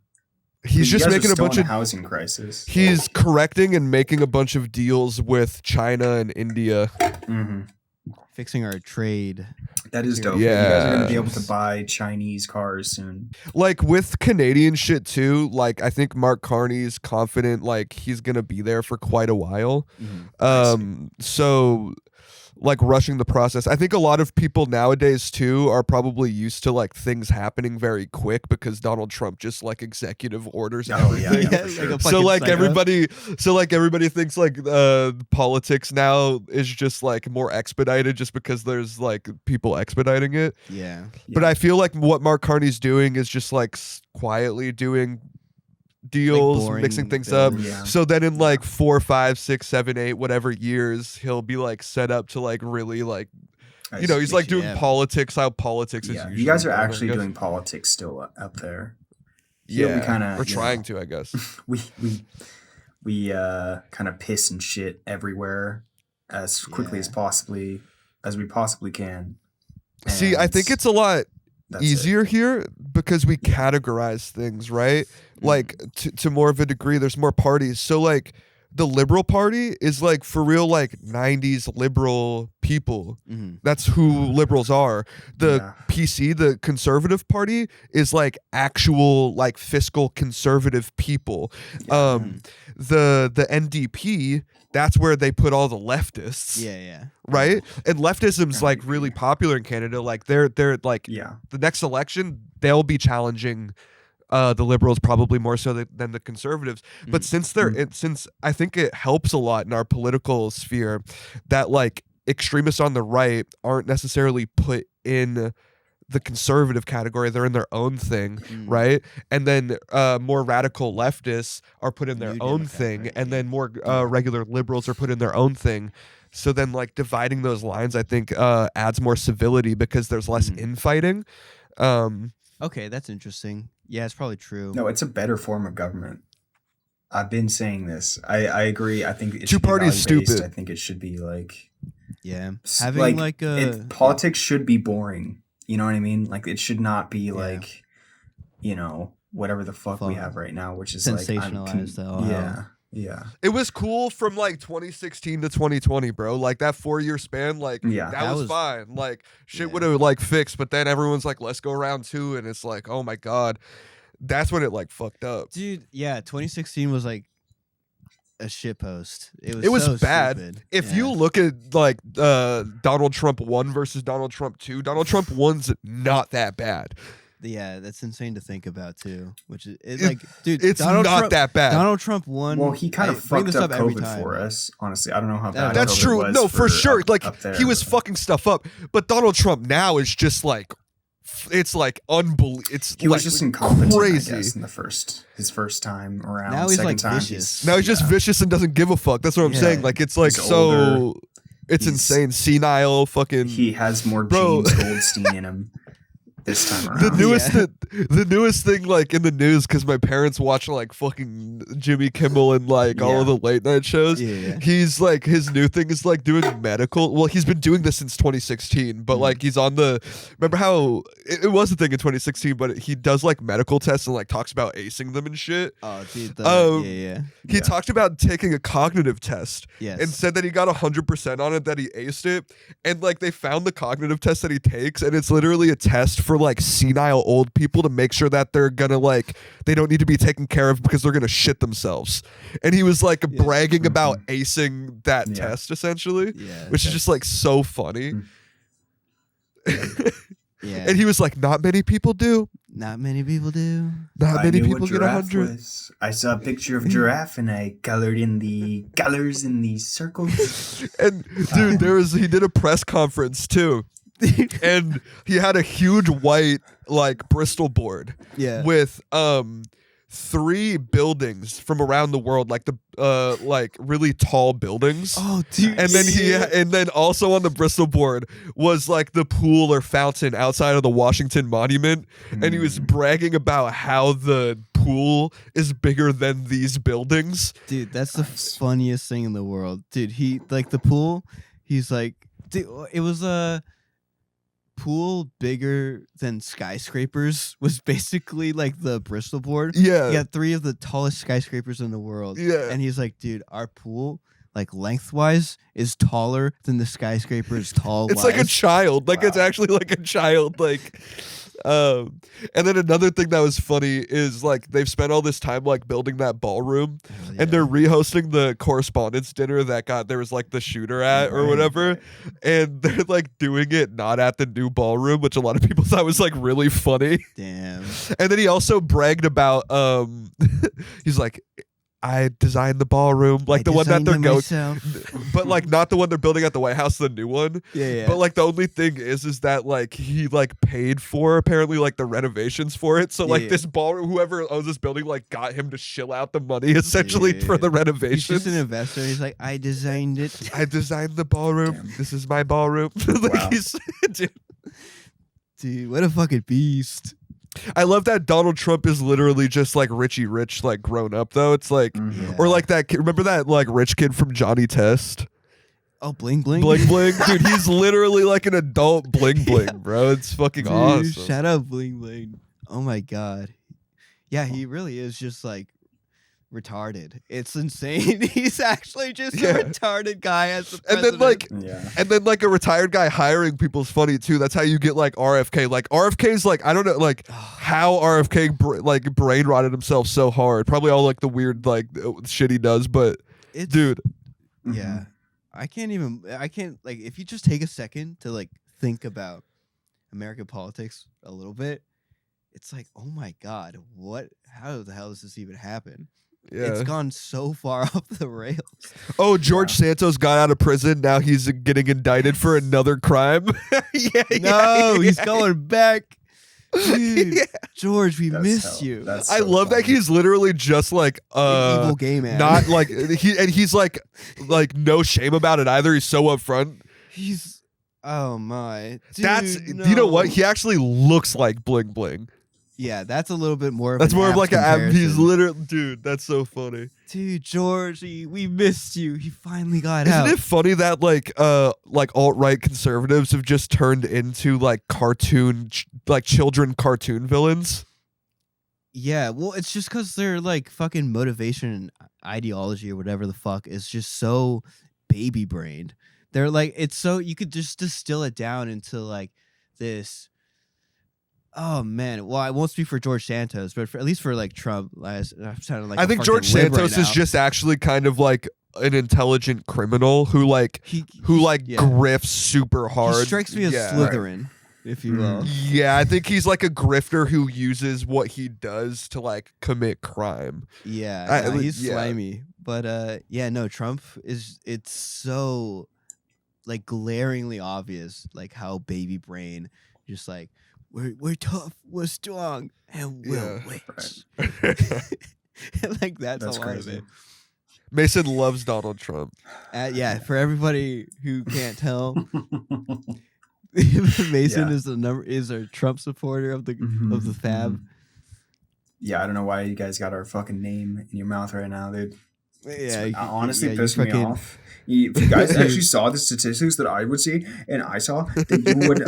he's You just guys are making a still bunch in of housing crisis. he's correcting and making a bunch of deals with China and India. hmm Fixing our trade. That is dope. Yeah. You guys are gonna be able to buy Chinese cars soon. Like with Canadian shit too, like I think Mark Carney's confident like he's gonna be there for quite a while. Mhm. I see. So like rushing the process. I think a lot of people nowadays too are probably used to like things happening very quick because Donald Trump just like executive orders everything. Yeah, sure. Like a So like psycho. everybody thinks like politics now is just like more expedited just because there's like people expediting it. Yeah. But I feel like what Mark Carney's doing is just like quietly doing deals, boring mixing things up. bills. Yeah. So then in like 4, 5, 6, 7, 8, whatever years, he'll be like set up to like really like, you know, he's like doing Yeah. politics, how politics is usually you guys are done, I actually guess. doing politics still up there. Yeah, we kinda, we're you trying know, to, I guess. we kind of piss and shit everywhere as quickly as we possibly can. See, I think it's a lot That's easier here because we categorize things, right? Like to more of a degree, there's more parties. So like the Liberal Party is like for real like 90s liberal people. That's who liberals are. The PC, the Conservative Party, is like actual like fiscal conservative people. The NDP, that's where they put all the leftists. Yeah. Right? And leftism's like really popular in Canada. Like they're like Yeah. the next election, they'll be challenging the Liberals probably more so than the Conservatives. But since since I think it helps a lot in our political sphere that like extremists on the right aren't necessarily put in the conservative category, they're in their own thing, right? And then more radical leftists are put in their own thing, and then more regular liberals are put in their own thing. So then like dividing those lines, I think adds more civility because there's less infighting. Okay, that's interesting. Yeah, it's probably true. No, it's a better form of government. I've been saying this. I agree. I think it should Two-party be is value-based. stupid. I think it should be like Having like a politics should be boring. You know what I mean? Like it should not be like, you know, whatever the fuck we have right now, which is sensationalized. Yeah. It was cool from like 2016 to 2020, bro. Like that 4-year span, like that was fine. Like shit would have like fixed, but then everyone's like, let's go round 2, and it's like, oh my god, that's when it like fucked up, dude. Yeah, 2016 was like a shitpost. It was so bad. Stupid. If you look at like Donald Trump 1 versus Donald Trump 2, Donald Trump 1's not that bad. Yeah, that's insane to think about too. Which is like, dude, it's Donald not Trump, that bad. Donald Trump won. Well, he kind of fucked up COVID for us. Honestly, I don't know how bad that's COVID true. was No, for sure. Like he was but fucking stuff up. But Donald Trump now is just like, it's like unbelievable. It's he like was just incompetent, crazy. I guess, in his first time around. Now he's Second like time, vicious. Now he's just vicious and doesn't give a fuck. That's what I'm saying. Like it's like He's so. older. It's insane, senile, fucking. He has more James Goldstein in him this time around. The newest thing like in the news, because my parents watch like fucking Jimmy Kimmel and like all of the late night shows. He's like, his new thing is like doing medical. Well, he's been doing this since 2016, but like he's on the. Remember how it was a thing in 2016, but he does like medical tests and like talks about acing them and shit. Oh, dude. He talked about taking a cognitive test Yes. and said that he got 100% on it, that he aced it, and like they found the cognitive test that he takes, and it's literally a test for like senile old people to make sure that they're gonna like they don't need to be taken care of because they're gonna shit themselves. And he was like bragging about acing that test essentially, which is just like so funny. And he was like, not many people do. Not many people do. Not many people get 100. I saw a picture of giraffe and I colored in the colors in the circles. And dude, he did a press conference too. And he had a huge white like Bristol board with 3 buildings from around the world, like the like really tall buildings. Oh, dude! And then and then also on the Bristol board was like the pool or fountain outside of the Washington Monument, and he was bragging about how the pool is bigger than these buildings. Dude, that's the funniest thing in the world, dude. He like the pool. He's like, dude, it was a pool bigger than skyscrapers was basically like the Bristol board. Yeah. He had 3 of the tallest skyscrapers in the world. Yeah. And he's like, dude, our pool like lengthwise is taller than the skyscraper is tall. It's like a child. Like it's actually like a child. Like, and then another thing that was funny is like they've spent all this time like building that ballroom, and they're rehosting the correspondence dinner that there was like the shooter at or whatever, and they're like doing it not at the new ballroom, which a lot of people thought was like really funny. Damn. And then he also bragged about he's like, I designed the ballroom, like the one that they're going, but like not the one they're building at the White House, the new one. Yeah. But like the only thing is that like he like paid for apparently like the renovations for it. So like this ballroom, whoever owns this building, like got him to shill out the money essentially for the renovations. He's just an investor. He's like, I designed it. I designed the ballroom. Damn. This is my ballroom. Like wow. Dude, what a fucking beast. I love that Donald Trump is literally just like Richie Rich, like grown up though. It's like, or like that kid, remember that like rich kid from Johnny Test? Oh, Bling Bling? Bling Bling. Dude, he's literally like an adult Bling Bling, bro. It's fucking awesome. Shout out Bling Bling. Oh my God. Yeah, he really is just like retarded. It's insane. He's actually just a retarded guy as the president. And then like a retired guy hiring people's funny too. That's how you get like RFK. Like RFK's like, I don't know like how RFK like brain rotted himself so hard. Probably all like the weird like shit he does, but dude. Yeah. I can't like if you just take a second to like think about American politics a little bit, it's like, oh my God, how the hell does this even happen? Yeah. It's gone so far off the rails. Oh, George Santos got out of prison. Now he's getting indicted for another crime. He's going back. Dude, George, we miss you. I love that he's literally just like an evil gay man. Not like he's like no shame about it either. He's so upfront. Oh my. Dude, you know what? He actually looks like Bling Bling. Yeah, that's a little bit more of that's an more of like comparison. He's literally, dude, that's so funny. Dude, George, we missed you. He finally got out. Isn't it funny that like alt-right conservatives have just turned into like children cartoon villains? Yeah, well, it's just because their like fucking motivation and ideology or whatever the fuck is just so baby brained. They're like, it's so, you could just distill it down into like this. Oh man! Well, I won't speak for George Santos, but at least for like Trump, I'm sounding like I think George Santos is just actually kind of like an intelligent criminal who grifts super hard. He strikes me as Slytherin, if you will. Yeah, I think he's like a grifter who uses what he does to like commit crime. Yeah, he's slimy, but no, Trump is. It's so like glaringly obvious, like how baby brain, just like. We're tough, we're strong, and we'll win. Like that's a lot crazy. Of it. Mason loves Donald Trump. For everybody who can't tell, Mason is a Trump supporter of the fab. Yeah, I don't know why you guys got our fucking name in your mouth right now, dude. Yeah, honestly pissing me off. If you guys actually saw the statistics that I would see, and I saw, then you would.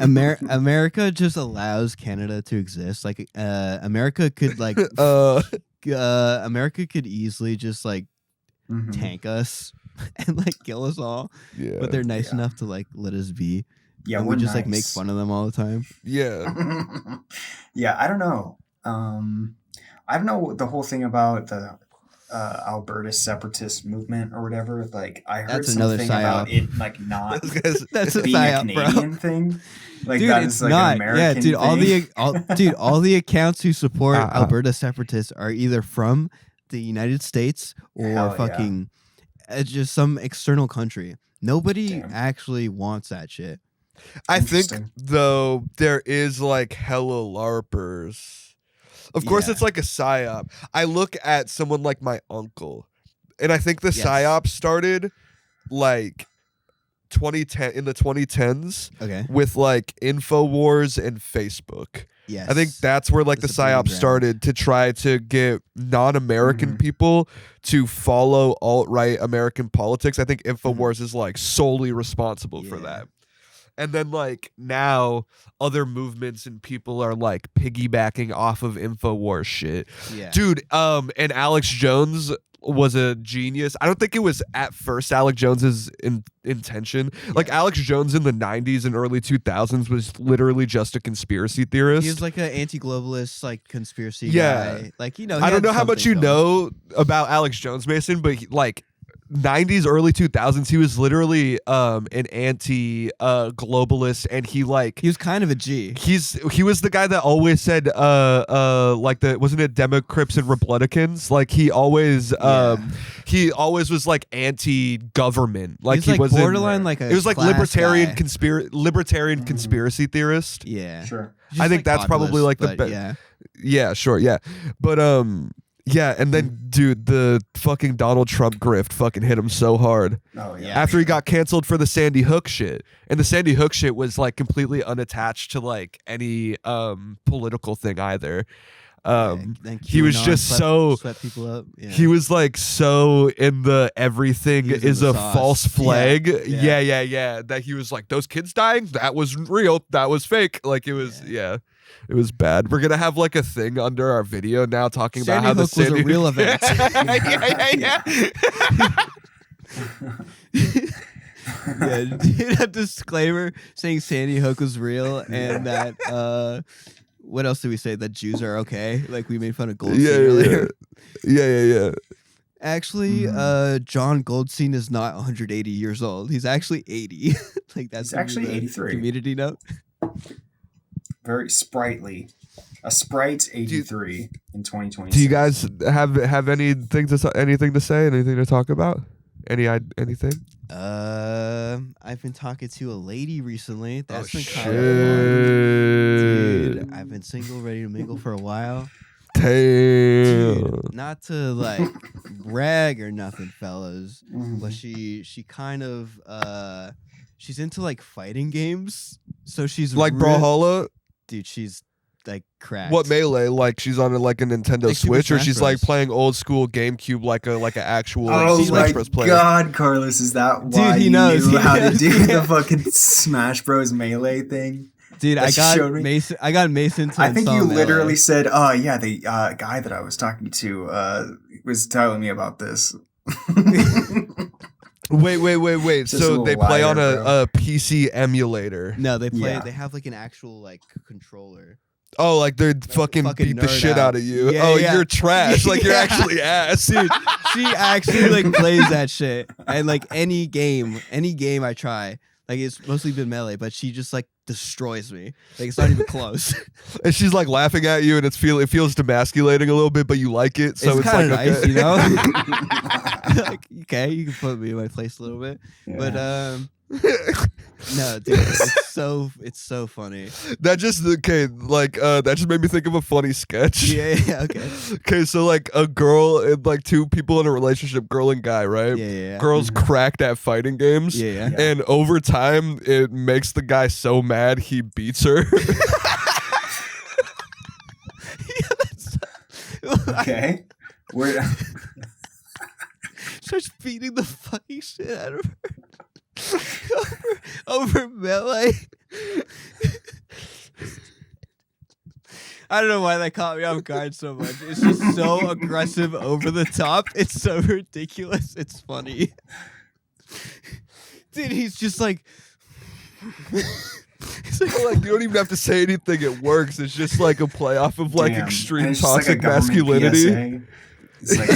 America just allows Canada to exist. Like, America could like, America could easily just like tank us and like kill us all. Yeah, but they're nice enough to like let us be. Yeah, and we just like make fun of them all the time. Yeah. Yeah, I don't know. I don't know the whole thing about the Alberta separatist movement or whatever. Like I heard something about it like not that's being a Canadian thing. Like dude, that it's is like not. an American thing. all the accounts who support Alberta separatists are either from the United States or fucking just some external country. Nobody actually wants that shit. I think though there is like hella LARPers. Of course, it's like a psyop. I look at someone like my uncle, and I think the psyop started like 2010 in the 2010s with like InfoWars and Facebook. Yes. I think that's where like the psyop started to try to get non-American people to follow alt-right American politics. I think InfoWars is like solely responsible for that. And then like now other movements and people are like piggybacking off of InfoWars shit. Yeah. Dude, and Alex Jones was a genius. I don't think it was at first Alex Jones's intention. Yeah. Like Alex Jones in the 90s and early 2000s was literally just a conspiracy theorist. He was like an anti-globalist, like conspiracy guy. Like, you know, I don't know how much you know about Alex Jones, Mason, but like 90s, early 2000s, he was literally an anti-globalist, and he was kind of a G. He was the guy that always said like wasn't it Democrats and Republicans? Like he always was like anti-government. Like he was borderline like a it was like libertarian conspiracy theorist. Yeah. Sure. I think that's probably like the best. Yeah, sure, yeah. But yeah, and then, dude, the fucking Donald Trump grift fucking hit him so hard. Oh, yeah. After he got canceled for the Sandy Hook shit. And the Sandy Hook shit was, like, completely unattached to, like, any political thing either. He was just swept people up. Yeah. He was, like, so in the everything is a false flag. Yeah. That he was like, those kids dying? That was real. That was fake. Like, it was, It was bad. We're gonna have like a thing under our video now talking about how the Sandy Hook was a real event. A disclaimer saying Sandy Hook was real, and that what else did we say? That Jews are okay. Like we made fun of Goldstein earlier. Yeah. Actually, John Goldstein is not 180 years old. He's actually 80. Like that's actually 83. Community note. Very sprightly. A sprite 83 in 2020. Do you guys have anything to say? Anything to talk about? Anything? I've been talking to a lady recently. That's been kind of fun. Dude, I've been single, ready to mingle for a while. Damn. Dude, not to like brag or nothing, fellas, but she kind of she's into like fighting games. So she's like Brawlhalla. Dude, she's like cracked. What Melee? Like she's on like a Nintendo like Switch, or she's Bros. like playing old school GameCube, like an actual Smash Bros. Player. God, Carlos, is that why he knows. knew how to do the fucking Smash Bros. Melee thing? Dude, I got Mason to I think you Melee. literally said, "Oh yeah, the guy that I was talking to was telling me about this." Wait. So they play liar, on a PC emulator. No, they play. Yeah. They have like an actual like controller. Oh, like they're fucking beat the shit out of you. Yeah, you're trash. Like you're actually ass. Dude, she actually like plays that shit. And like any game I try, like it's mostly been Melee, but she just like destroys me. Like it's not even close. And she's like laughing at you, and it feels demasculating a little bit, but you like it. So it's kind like of nice, okay. you know. Like, okay, you can put me in my place a little bit, but no, dude, it's so funny. That just that just made me think of a funny sketch. Yeah, okay. Okay, so like a girl and like two people in a relationship, girl and guy, right? Yeah. Girl's cracked at fighting games. Yeah. And over time, it makes the guy so mad he beats her. Okay. Starts beating the fucking shit out of her over Melee. I don't know why that caught me off guard so much. It's just so aggressive, over the top. It's so ridiculous. It's funny. Dude, he's just like... Like you don't even have to say anything. It works. It's just like a play off of like extreme toxic like masculinity. PSA. It's like,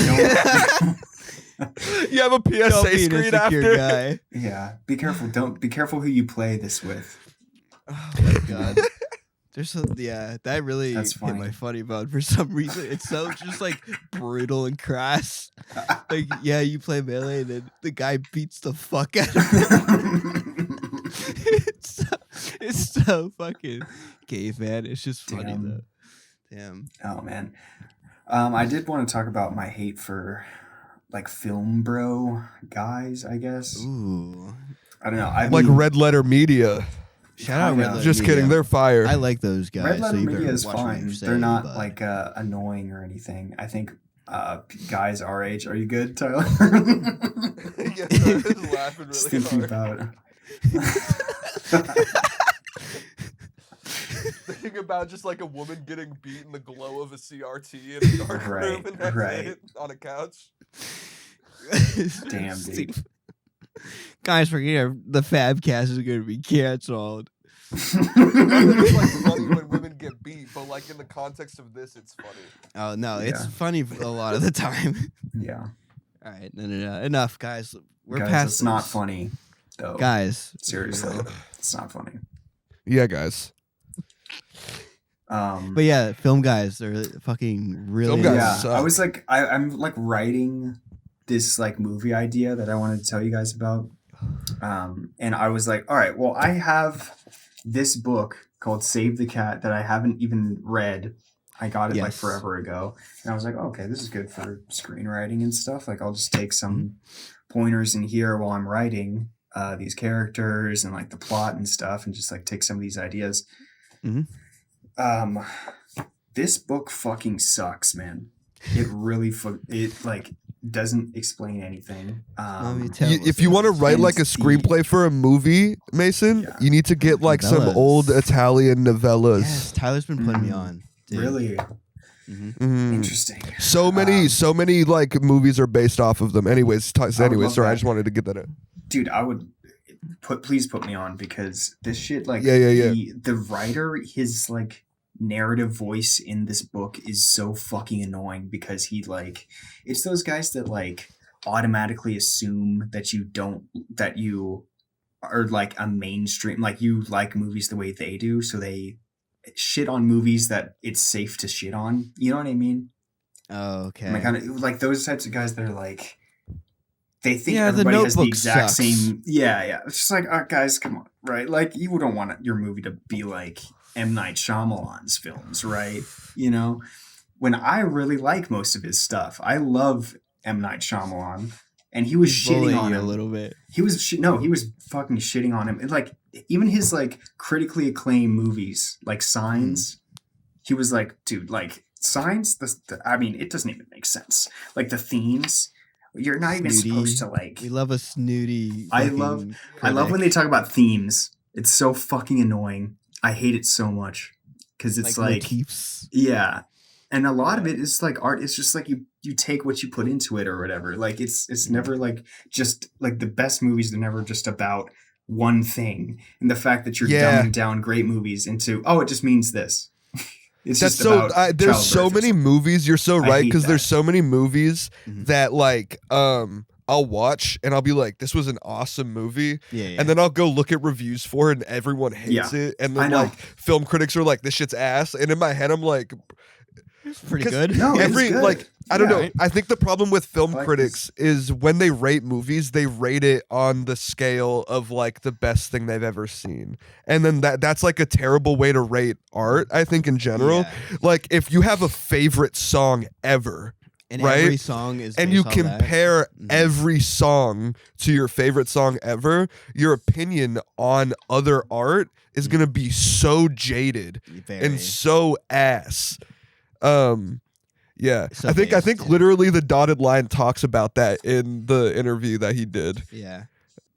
you have a PSA screen after. Guy. Yeah, be careful. Be careful who you play this with. Oh my god. That really hit my funny bone for some reason. It's so just like brutal and crass. Like, yeah, you play Melee and then the guy beats the fuck out of him. It's so fucking gay, man. It's just funny though. Damn. Oh man. I did want to talk about my hate for like FilmBro guys, I guess. Ooh. I don't know. Like Red Letter Media. Shout out Red Letter Just Media. kidding, they're fire. I like those guys. Red Letter so Media is fine. They're not but... like annoying or anything. I think guys our age. Are you good, Tyler? Yeah, I was laughing really Thinking hard. about Thinking about just like a woman getting beat in the glow of a CRT in a dark room and that's it on a couch. Damn, dude. Guys, forget the Fabcast is going to be canceled. It's like funny when women get beat, but like in the context of this, it's funny. Oh no, it's funny a lot of the time. Yeah. All right, no. Enough, guys. We're guys, past. It's not funny, though. Guys, seriously, it's not funny. Yeah, guys. But yeah, film guys are fucking really. Film guys I was like, I'm like writing this like movie idea that I wanted to tell you guys about. And I was like, all right, well, I have this book called Save the Cat that I haven't even read. I got it like forever ago. And I was like, okay, this is good for screenwriting and stuff. Like, I'll just take some pointers in here while I'm writing these characters and like the plot and stuff and just like take some of these ideas. This book fucking sucks, man. It really, it like doesn't explain anything. If you want to write like a screenplay for a movie, Mason, you need to get like some old Italian novellas. Yes, Tyler's been putting me on. Dude. Really? Interesting. So many like movies are based off of them. Anyways, sorry, I just wanted to get that in. Dude, I would please put me on because this shit like the writer, his like narrative voice in this book is so fucking annoying because he like it's those guys that like automatically assume that you are like a mainstream, like you like movies the way they do, so they shit on movies that it's safe to shit on. You know what I mean? Oh, okay. Like, kind of like those types of guys that are like they think everybody has the exact same. Yeah. It's just like, guys, come on, right? Like, you don't want your movie to be like M. Night Shyamalan's films, right? You know, when I really like most of his stuff, I love M. Night Shyamalan, and he was shitting on him a little bit. He was he was fucking shitting on him, and like even his like critically acclaimed movies, like Signs, he was like, dude, like Signs. I mean, it doesn't even make sense. Like the themes. You're not even supposed to like. We love a snooty. I love when they talk about themes. It's so fucking annoying. I hate it so much because it's like motifs. Yeah, and a lot of it is like art. It's just like you take what you put into it or whatever. Like it's never like just like the best movies. They're never just about one thing. And the fact that you're dumbing down great movies into it just means this. It's That's just so. about There's so many movies. You're so right because there's so many movies Mm-hmm. that like I'll watch and I'll be like, this was an awesome movie, yeah. And then I'll go look at reviews for it and everyone hates it, and then like film critics are like, this shit's ass, and in my head I'm like, it's pretty good. No, every good. like I don't know. Right? I think the problem with film critics is when they rate movies, they rate it on the scale of like the best thing they've ever seen. And then that's like a terrible way to rate art, I think, in general. Yeah. Like if you have a favorite song ever, and right? every song is and you based on compare every song to your favorite song ever, your opinion on other art is going to be so jaded and so ass. Yeah, So I think literally the dotted line talks about that in the interview that he did. Yeah.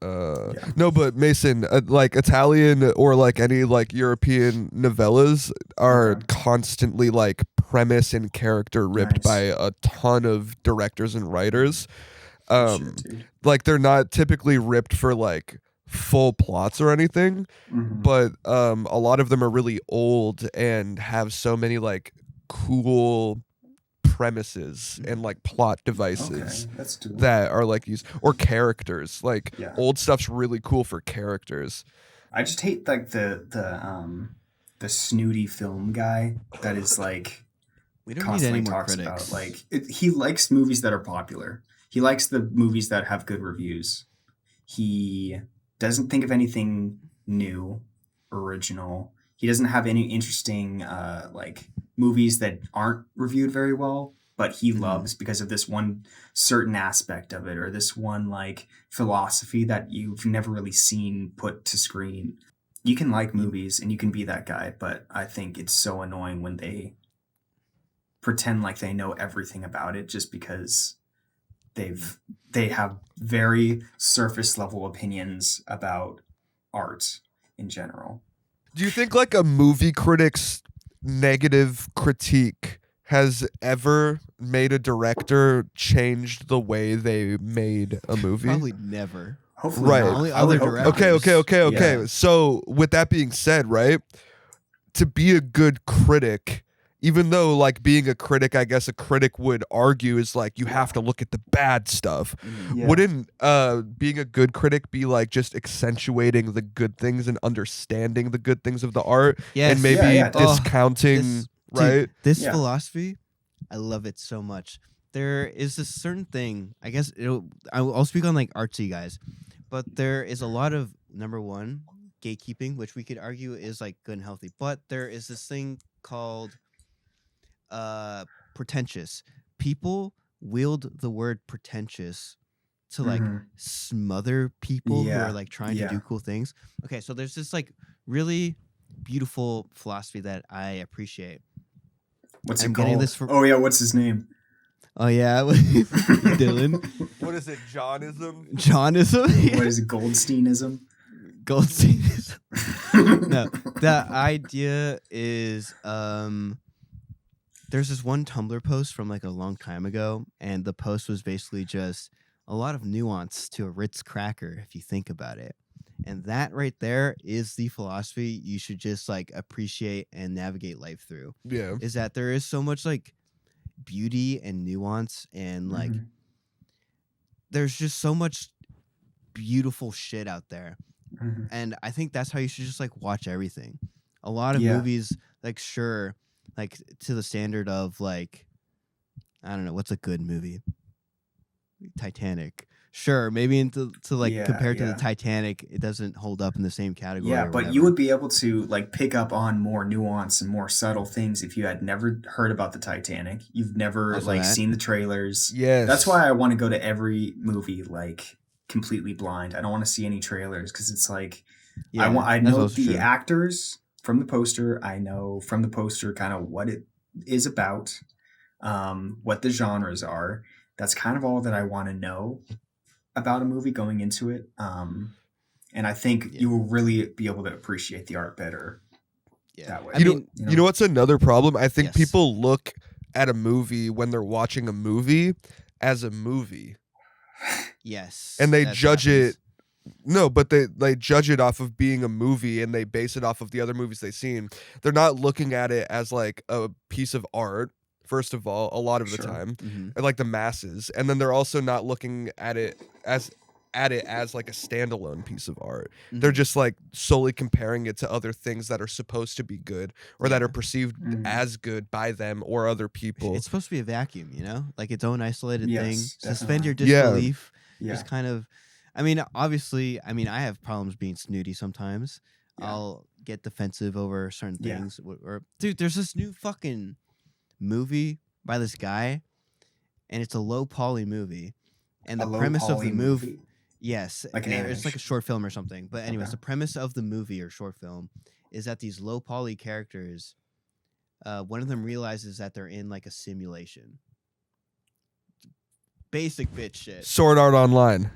No, but Mason, like Italian or like any like European novellas are constantly like premise and character ripped by a ton of directors and writers. Like they're not typically ripped for like full plots or anything, but a lot of them are really old and have so many like cool premises and like plot devices that are like used, or characters. Like old stuff's really cool for characters. I just hate like the snooty film guy that is like we don't constantly need any more talks critics. about like he likes movies that are popular. He likes the movies that have good reviews. He doesn't think of anything new, original. He doesn't have any interesting like movies that aren't reviewed very well, but he loves because of this one certain aspect of it, or this one like philosophy that you've never really seen put to screen. You can like movies and you can be that guy, but I think it's so annoying when they pretend like they know everything about it just because they have very surface level opinions about art. in general. Do you think like a movie critic's negative critique has ever made a director changed the way they made a movie? Probably never. Hopefully Right. not. Only I would other hope directors. not. Okay. Yeah. So with that being said, right, to be a good critic, even though like being a critic, I guess a critic would argue is like you have to look at the bad stuff. Yeah. Wouldn't being a good critic be like just accentuating the good things and understanding the good things of the art Yes. and maybe Yeah. discounting, right? Dude, this Yeah. philosophy, I love it so much. There is this certain thing, I guess I'll speak on like artsy guys, but there is a lot of, number one, gatekeeping, which we could argue is like good and healthy, but there is this thing called pretentious. People wield the word pretentious to like smother people who Yeah. are like trying Yeah. to do cool things. Okay, so there's this like really beautiful philosophy that I appreciate. What's I'm it getting called? this from- Oh yeah, what's his name? Oh yeah, Dylan. What is it, Johnism? Johnism. What is it, Goldsteinism? Goldsteinism. No, the idea is there's this one Tumblr post from like a long time ago, and the post was basically just a lot of nuance to a Ritz cracker if you think about it. And that right there is the philosophy you should just like appreciate and navigate life through. Yeah. Is that there is so much like beauty and nuance and like there's just so much beautiful shit out there. And I think that's how you should just like watch everything. A lot of movies, like sure, like to the standard of like, I don't know, what's a good movie? Titanic. Sure, maybe compared to the Titanic, it doesn't hold up in the same category. Yeah, or but whatever. you would be able to like pick up on more nuance and more subtle things if you had never heard about the Titanic. You've never Also like that. seen the trailers. Yes. That's why I want to go to every movie like completely blind. I don't want to see any trailers because it's like I that's know also the true. actors from the poster. I know from the poster kind of what it is about, what the genres are. That's kind of all that I want to know about a movie going into it. And I think you will really be able to appreciate the art better that way. You know what's another problem? I think Yes. people look at a movie when they're watching a movie as a movie. Yes. And they that judge happens. it. No, but they judge it off of being a movie and they base it off of the other movies they've seen. They're not looking at it as like a piece of art, first of all, a lot of the time. Or like the masses. And then they're also not looking at it as like a standalone piece of art. They're just like solely comparing it to other things that are supposed to be good or that are perceived as good by them or other people. It's supposed to be a vacuum, you know, like its own isolated thing. Yes, Suspend your definitely. Yeah. disbelief. Yeah. Just kind of, I mean, obviously, I mean, I have problems being snooty sometimes. Yeah. I'll get defensive over certain Yeah. things. Or dude, there's this new fucking movie by this guy, and it's a low poly movie, and the premise of the movie. Yes, Like an it's animation. like a short film or something. But anyways, Okay. the premise of the movie or short film is that these low poly characters, one of them realizes that they're in like a simulation. Basic bitch shit. Sword Art Online.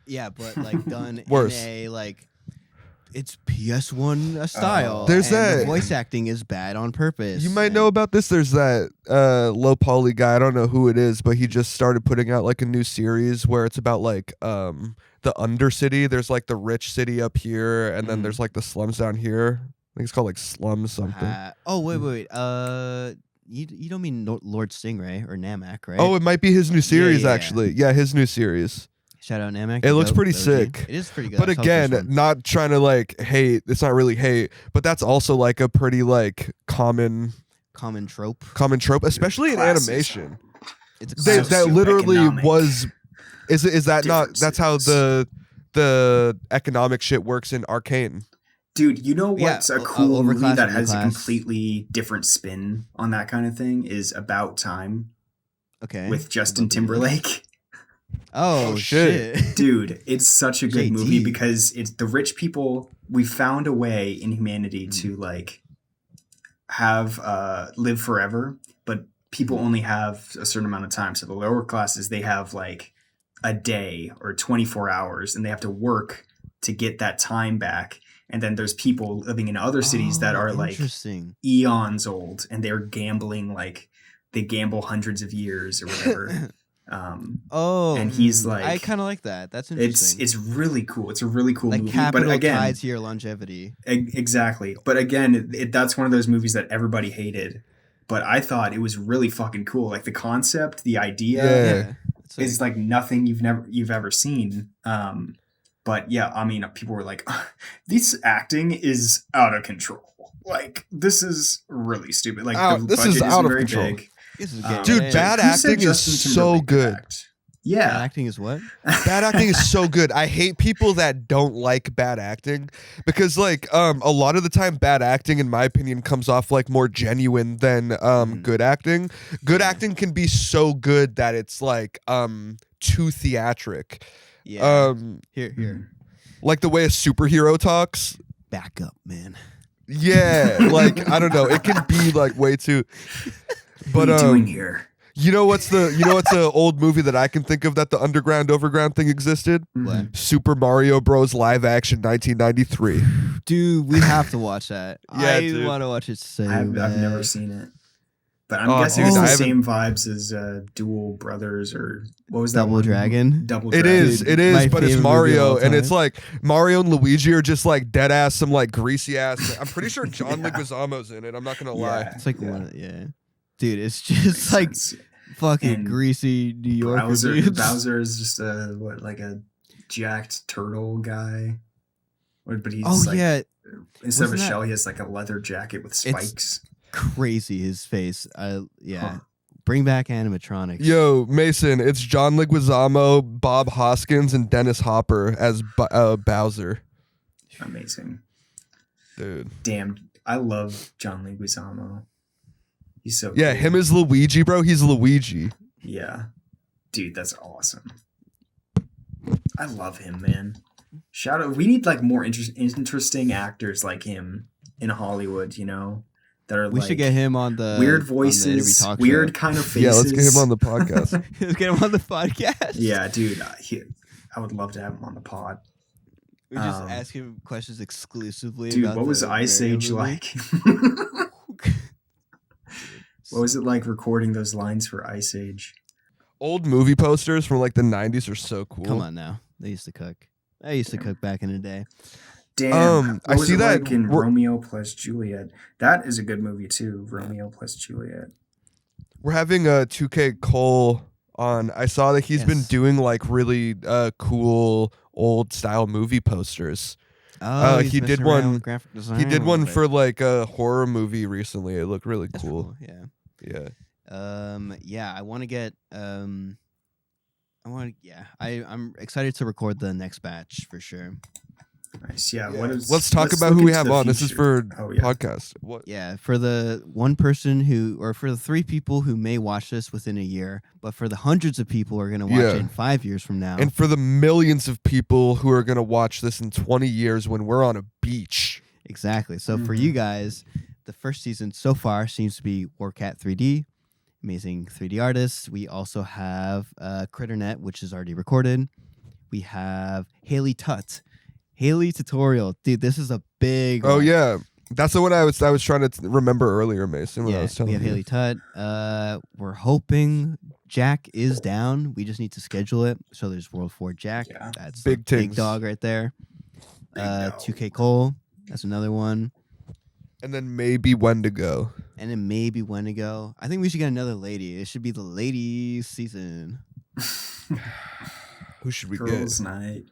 Yeah, but like done Worse. in a like it's PS1 style. There's and that- the voice acting is bad on purpose. You might and- know about this. There's that low poly guy. I don't know who it is, but he just started putting out like a new series where it's about like the Undercity. There's like the rich city up here, and then there's like the slums down here. I think it's called like slums something. Oh wait. You don't mean Lord Stingray or Namek, right? Oh, it might be his new series yeah. actually. Yeah, his new series. Shout out Namek. It looks Dope, pretty OG. sick. It is pretty good. But I saw the first again, one. not trying to like hate. It's not really hate, but that's also like a pretty like common trope. trope, especially in Classism. animation. It's a That classic. literally Socioeconomic was. Is that not? That's how differences. the economic shit works in Arcane. Dude, you know Yeah, what's a cool movie overclass, that has a underclass. completely different spin on that kind of thing is About Time Okay. with Justin Timberlake. Oh, Oh, shit. shit. Dude, it's such a good JT. movie because it's the rich people. We found a way in humanity to like have live forever, but people only have a certain amount of time. So the lower classes, they have like a day or 24 hours, and they have to work to get that time back. and then there's people living in other cities that are like eons old, and they're gambling, like they gamble hundreds of years or whatever. And he's like, I kind of like that. That's interesting. It's really cool. It's a really cool like movie. Capital But again, tied to your longevity. Exactly. But again, that's one of those movies that everybody hated. But I thought it was really fucking cool. Like the concept, the idea is like nothing you've ever seen. But yeah, I mean, people were like, this acting is out of control. Like this is really stupid. Like the this budget is out of very control. Big. Dude, bad acting is so good. Yeah. Bad acting is what? Bad acting is so good. I hate people that don't like bad acting because like a lot of the time bad acting in my opinion comes off like more genuine than good acting. Good acting can be so good that it's like too theatric. Yeah. Here. Like the way a superhero talks. Back up, man. Yeah, like I don't know. It can be like way too What are you doing here? You know what's the old movie that I can think of that the underground overground thing existed? What? Super Mario Bros. Live action 1993. Dude, we have to watch that. Yeah, I want to watch it so I've bad. never seen it. But I'm guessing it's the same vibes as Duel Brothers or what was that? Double Dragon? Double It Dragon. is, but it's Mario, and it's like Mario and Luigi are just like dead ass, some like greasy ass. I'm pretty sure John Leguizamo's in it. I'm not gonna lie. It's like dude, it's just like fucking greasy New York. Bowser is just a jacked turtle guy. But he's instead of a shell, he has like a leather jacket with spikes. Crazy his face. Bring back animatronics. Yo, Mason, it's John Leguizamo, Bob Hoskins, and Dennis Hopper as Bowser. Amazing, dude. Damn, I love John Leguizamo. He's so cool. Him as Luigi, bro. He's Luigi. Yeah, dude, that's awesome. I love him, man. Shout out. We need like more interesting actors like him in Hollywood. You know. We should get him on the weird voices, weird kind of faces. Yeah, let's get him on the podcast. Let's get him on the podcast. Yeah, dude, I would love to have him on the pod. We just ask him questions exclusively. Dude, what was Ice Age like? What was it like recording those lines for Ice Age? Old movie posters from like the 90s are so cool. Come on now, they used to cook. I used to cook back in the day. Damn, I see that like in Romeo plus Juliet. That is a good movie too. Romeo plus Juliet. We're having a 2K Cole on. I saw that he's been doing like really cool old style movie posters. He did one. He did one for like a horror movie recently. It looked really cool. Yeah. I want to get. I'm excited to record the next batch for sure. Nice. Yeah. Let's talk about who we have on. This is for podcast. What? Yeah, for the one person or for the 3 people who may watch this within a year, but for the hundreds of people who are going to watch it in 5 years from now, and for the millions of people who are going to watch this in 20 years when we're on a beach. Exactly. So for you guys, the first season so far seems to be Warcat 3D, amazing 3D artists. We also have CritterNet, which is already recorded. We have Haley Tutorial. Dude, this is a big one. Yeah. That's the one I was trying to remember earlier, Mason, when I was telling you. We have Haley Tut. We're hoping Jack is down. We just need to schedule it. So there's World 4 Jack. Yeah. That's big dog right there. 2K Cole. That's another one. And then maybe Wendigo. I think we should get another lady. It should be the ladies season. Who should we get? Girls Night.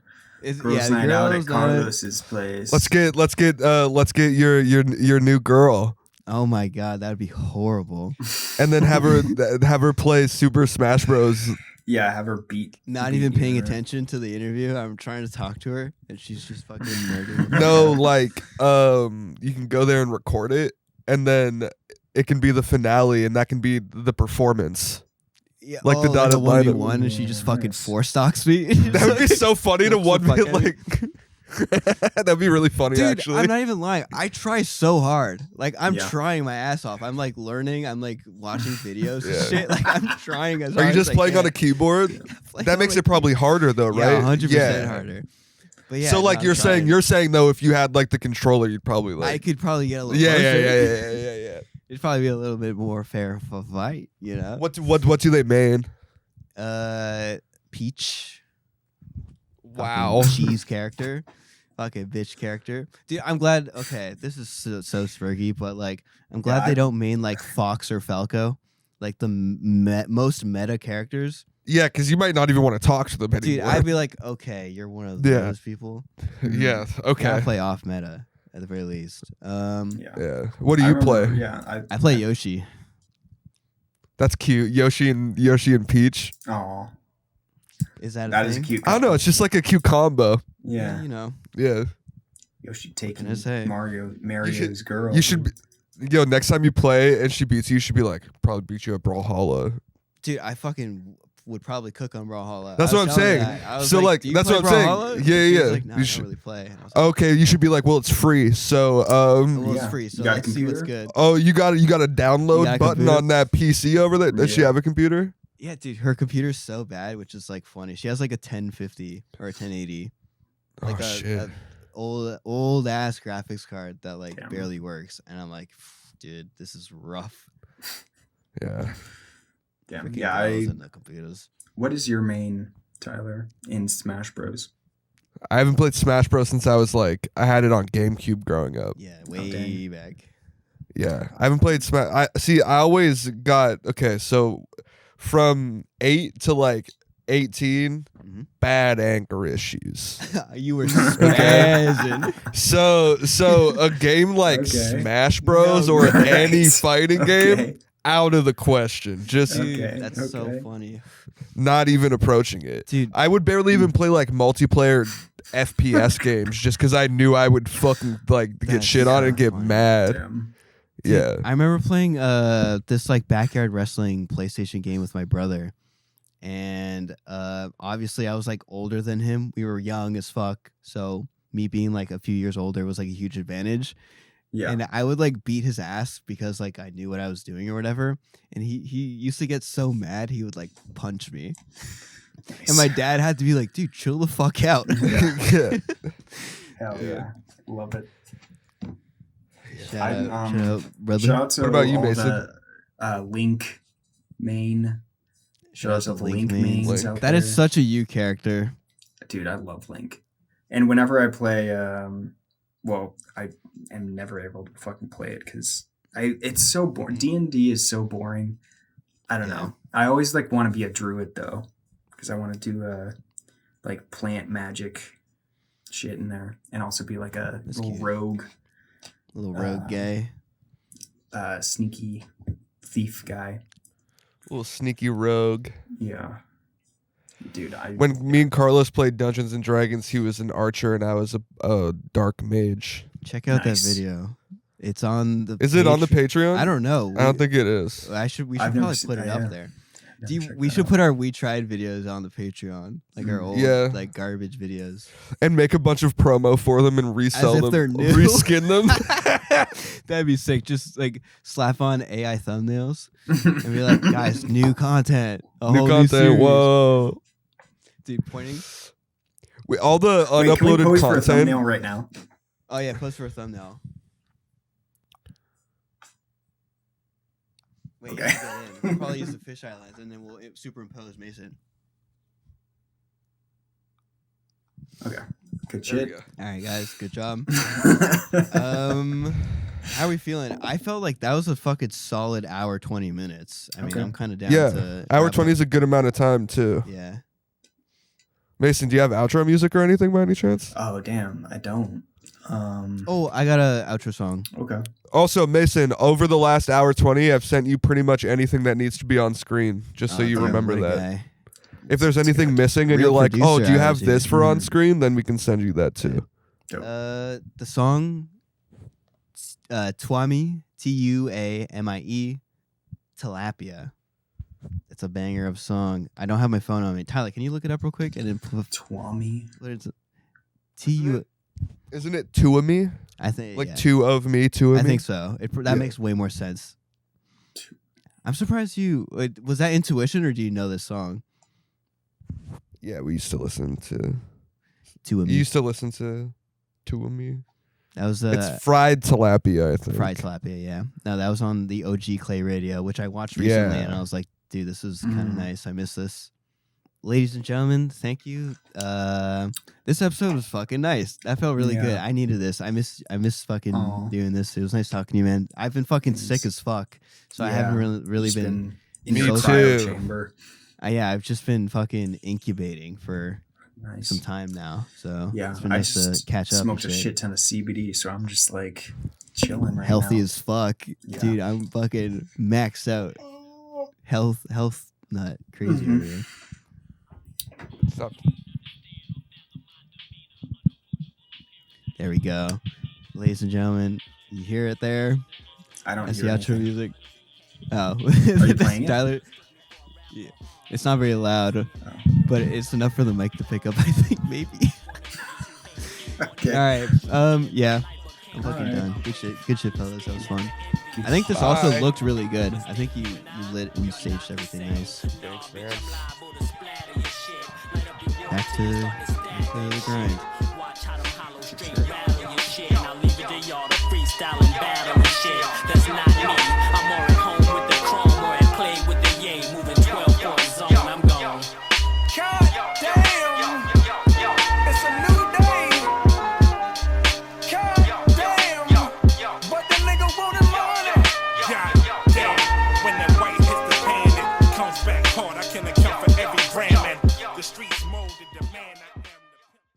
Girls night out at Carlos's place. Let's get your new girl. Oh my god, that'd be horrible. And then have her play Super Smash Bros. Yeah, have her beat. Not even paying attention to the interview. I'm trying to talk to her, and she's just fucking murdering. No, like you can go there and record it, and then it can be the finale, and that can be the performance. Yeah, like the dotted line 1v1 and she just fucking 4-stocks me. That would be so funny to 1 minute like that'd be really funny. Dude, actually. I'm not even lying. I try so hard. Like I'm trying my ass off. I'm like learning. I'm like watching videos and shit. Like I'm trying as hard. Are you just playing on a keyboard? That makes it probably harder though, right? Yeah, 100% harder. But yeah, so like you're saying though, if you had like the controller, you'd probably like. I could probably get a little. Yeah. It'd probably be a little bit more fair of a fight, you know. What do they main? Peach. Wow. Cheese character. Fucking bitch character. Dude, I'm glad. Okay, this is so spurgy, but like, I'm glad they don't main like Fox or Falco, like the most meta characters. Yeah, because you might not even want to talk to them anymore. Dude, I'd be like, okay, you're one of those people. Yeah, okay. Gotta play off meta at the very least. Yeah. What do you play? Yeah, I play Yoshi. That's cute. Yoshi and Peach. Aw. Is that is a cute combo. I don't know. It's just like a cute combo. Yeah. You know. Yeah. Yoshi taking Mario's girl. You should be, next time you play and she beats you should be like, probably beat you at Brawlhalla. Dude, I fucking would probably cook on Brawlhalla. That's what I'm saying. So like that's what I'm saying. Yeah. Like, no, I don't really play. Okay, you should be like, well, it's free. So it's free. So let's see what's good. Oh, you got a download button on that PC over there. Does she have a computer? Yeah, dude, her computer's so bad, which is like funny. She has like a 1050 or a 1080, like a old ass graphics card that like barely works, and I'm like, dude, this is rough. Yeah. Damn. Freaking girls in the computers. What is your main, Tyler, in Smash Bros? I haven't played Smash Bros since I was like, I had it on GameCube growing up. Yeah, way back. Yeah, I haven't played Smash. I always got so from 8 to like 18, bad anchor issues. You were spazzing. So a game like Smash Bros or any fighting game, out of the question. Just that's so funny. Not even approaching it. Dude, I would barely even play like multiplayer FPS games just because I knew I would fucking like get shit on and get mad. Damn. Yeah. I remember playing this like backyard wrestling PlayStation game with my brother. And obviously I was like older than him. We were young as fuck. So me being like a few years older was like a huge advantage. Yeah. And I would like beat his ass because like I knew what I was doing or whatever. And he used to get so mad he would like punch me. Nice. And my dad had to be like, dude, chill the fuck out. Hell yeah. Love it. Shout out, brother. Shout out to what about you, Mason? Link main. Shout out to the Link mains out there. That is such a you character. Dude, I love Link. And whenever I play, I am never able to fucking play it because it's so boring. D&D is so boring. I don't know. I always like want to be a druid though because I want to do like plant magic shit in there and also be like a little rogue. Little rogue guy. Sneaky thief guy. Little sneaky rogue. Yeah. Dude, when me and Carlos played Dungeons and Dragons, he was an archer and I was a dark mage. Check out that video. It's on the Is it on the Patreon? I don't know. I don't think it is. We should probably put it up there. We should put our We Tried videos on the Patreon, like our old like garbage videos, and make a bunch of promo for them and resell them, they're new. reskin them. That'd be sick. Just like slap on AI thumbnails and be like, guys, new content, new content. Whoa, dude, pointing. All the unuploaded can we pose content for a thumbnail right now. Oh yeah, post for a thumbnail. Wait, okay. We'll probably use the fisheye lens and then we'll superimpose Mason. Okay. Good shit. All right, guys. Good job. How are we feeling? I felt like that was a fucking solid hour 20 minutes. I mean, I'm kind of down to... hour 20 is a good amount of time, too. Yeah. Mason, do you have outro music or anything by any chance? Oh, damn. I don't. I got an outro song. Okay. Also, Mason, over the last hour 20, I've sent you pretty much anything that needs to be on screen, just so you remember that. Guy. If there's anything missing and you're like, oh, do you have this for on screen? Then we can send you that too. The song, Tuami, Tuamie, Tilapia. It's a banger of a song. I don't have my phone on me. Tyler, can you look it up real quick? And then Tuami? What is it? T-U... Isn't it two of me? I think like two of me, two of me. I think so. That makes way more sense. I'm surprised you. Was that intuition or do you know this song? Yeah, we used to listen to. Two of You Me. used to listen to Two of Me. That was It's fried tilapia, I think. fried tilapia. Yeah. No, that was on the OG Clay Radio, which I watched recently, and I was like, dude, this is kind of nice. I miss this. Ladies and gentlemen, thank you. This episode was fucking nice. That felt really good. I needed this. I miss fucking doing this. It was nice talking to you, man. I've been fucking sick as fuck, so I haven't really been in Me the too. cryo chamber. I've just been fucking incubating for some time now. So it's been nice to catch up. Smoked a shit ton of CBD, so I'm just like chilling right Healthy now. as fuck, dude. I'm fucking maxed out. Health nut crazy over here. Stop. There we go. Ladies and gentlemen, you hear it there? I don't That's hear the outro anything. music. Oh. Are you playing it? Tyler. Yeah. It's not very loud, but it's enough for the mic to pick up, I think, maybe. Okay. All right. Yeah. I'm fucking done. Good shit, fellas. That was fun. I think this also looked really good. I think you lit and staged everything nice. Thanks, man. Back to the grind.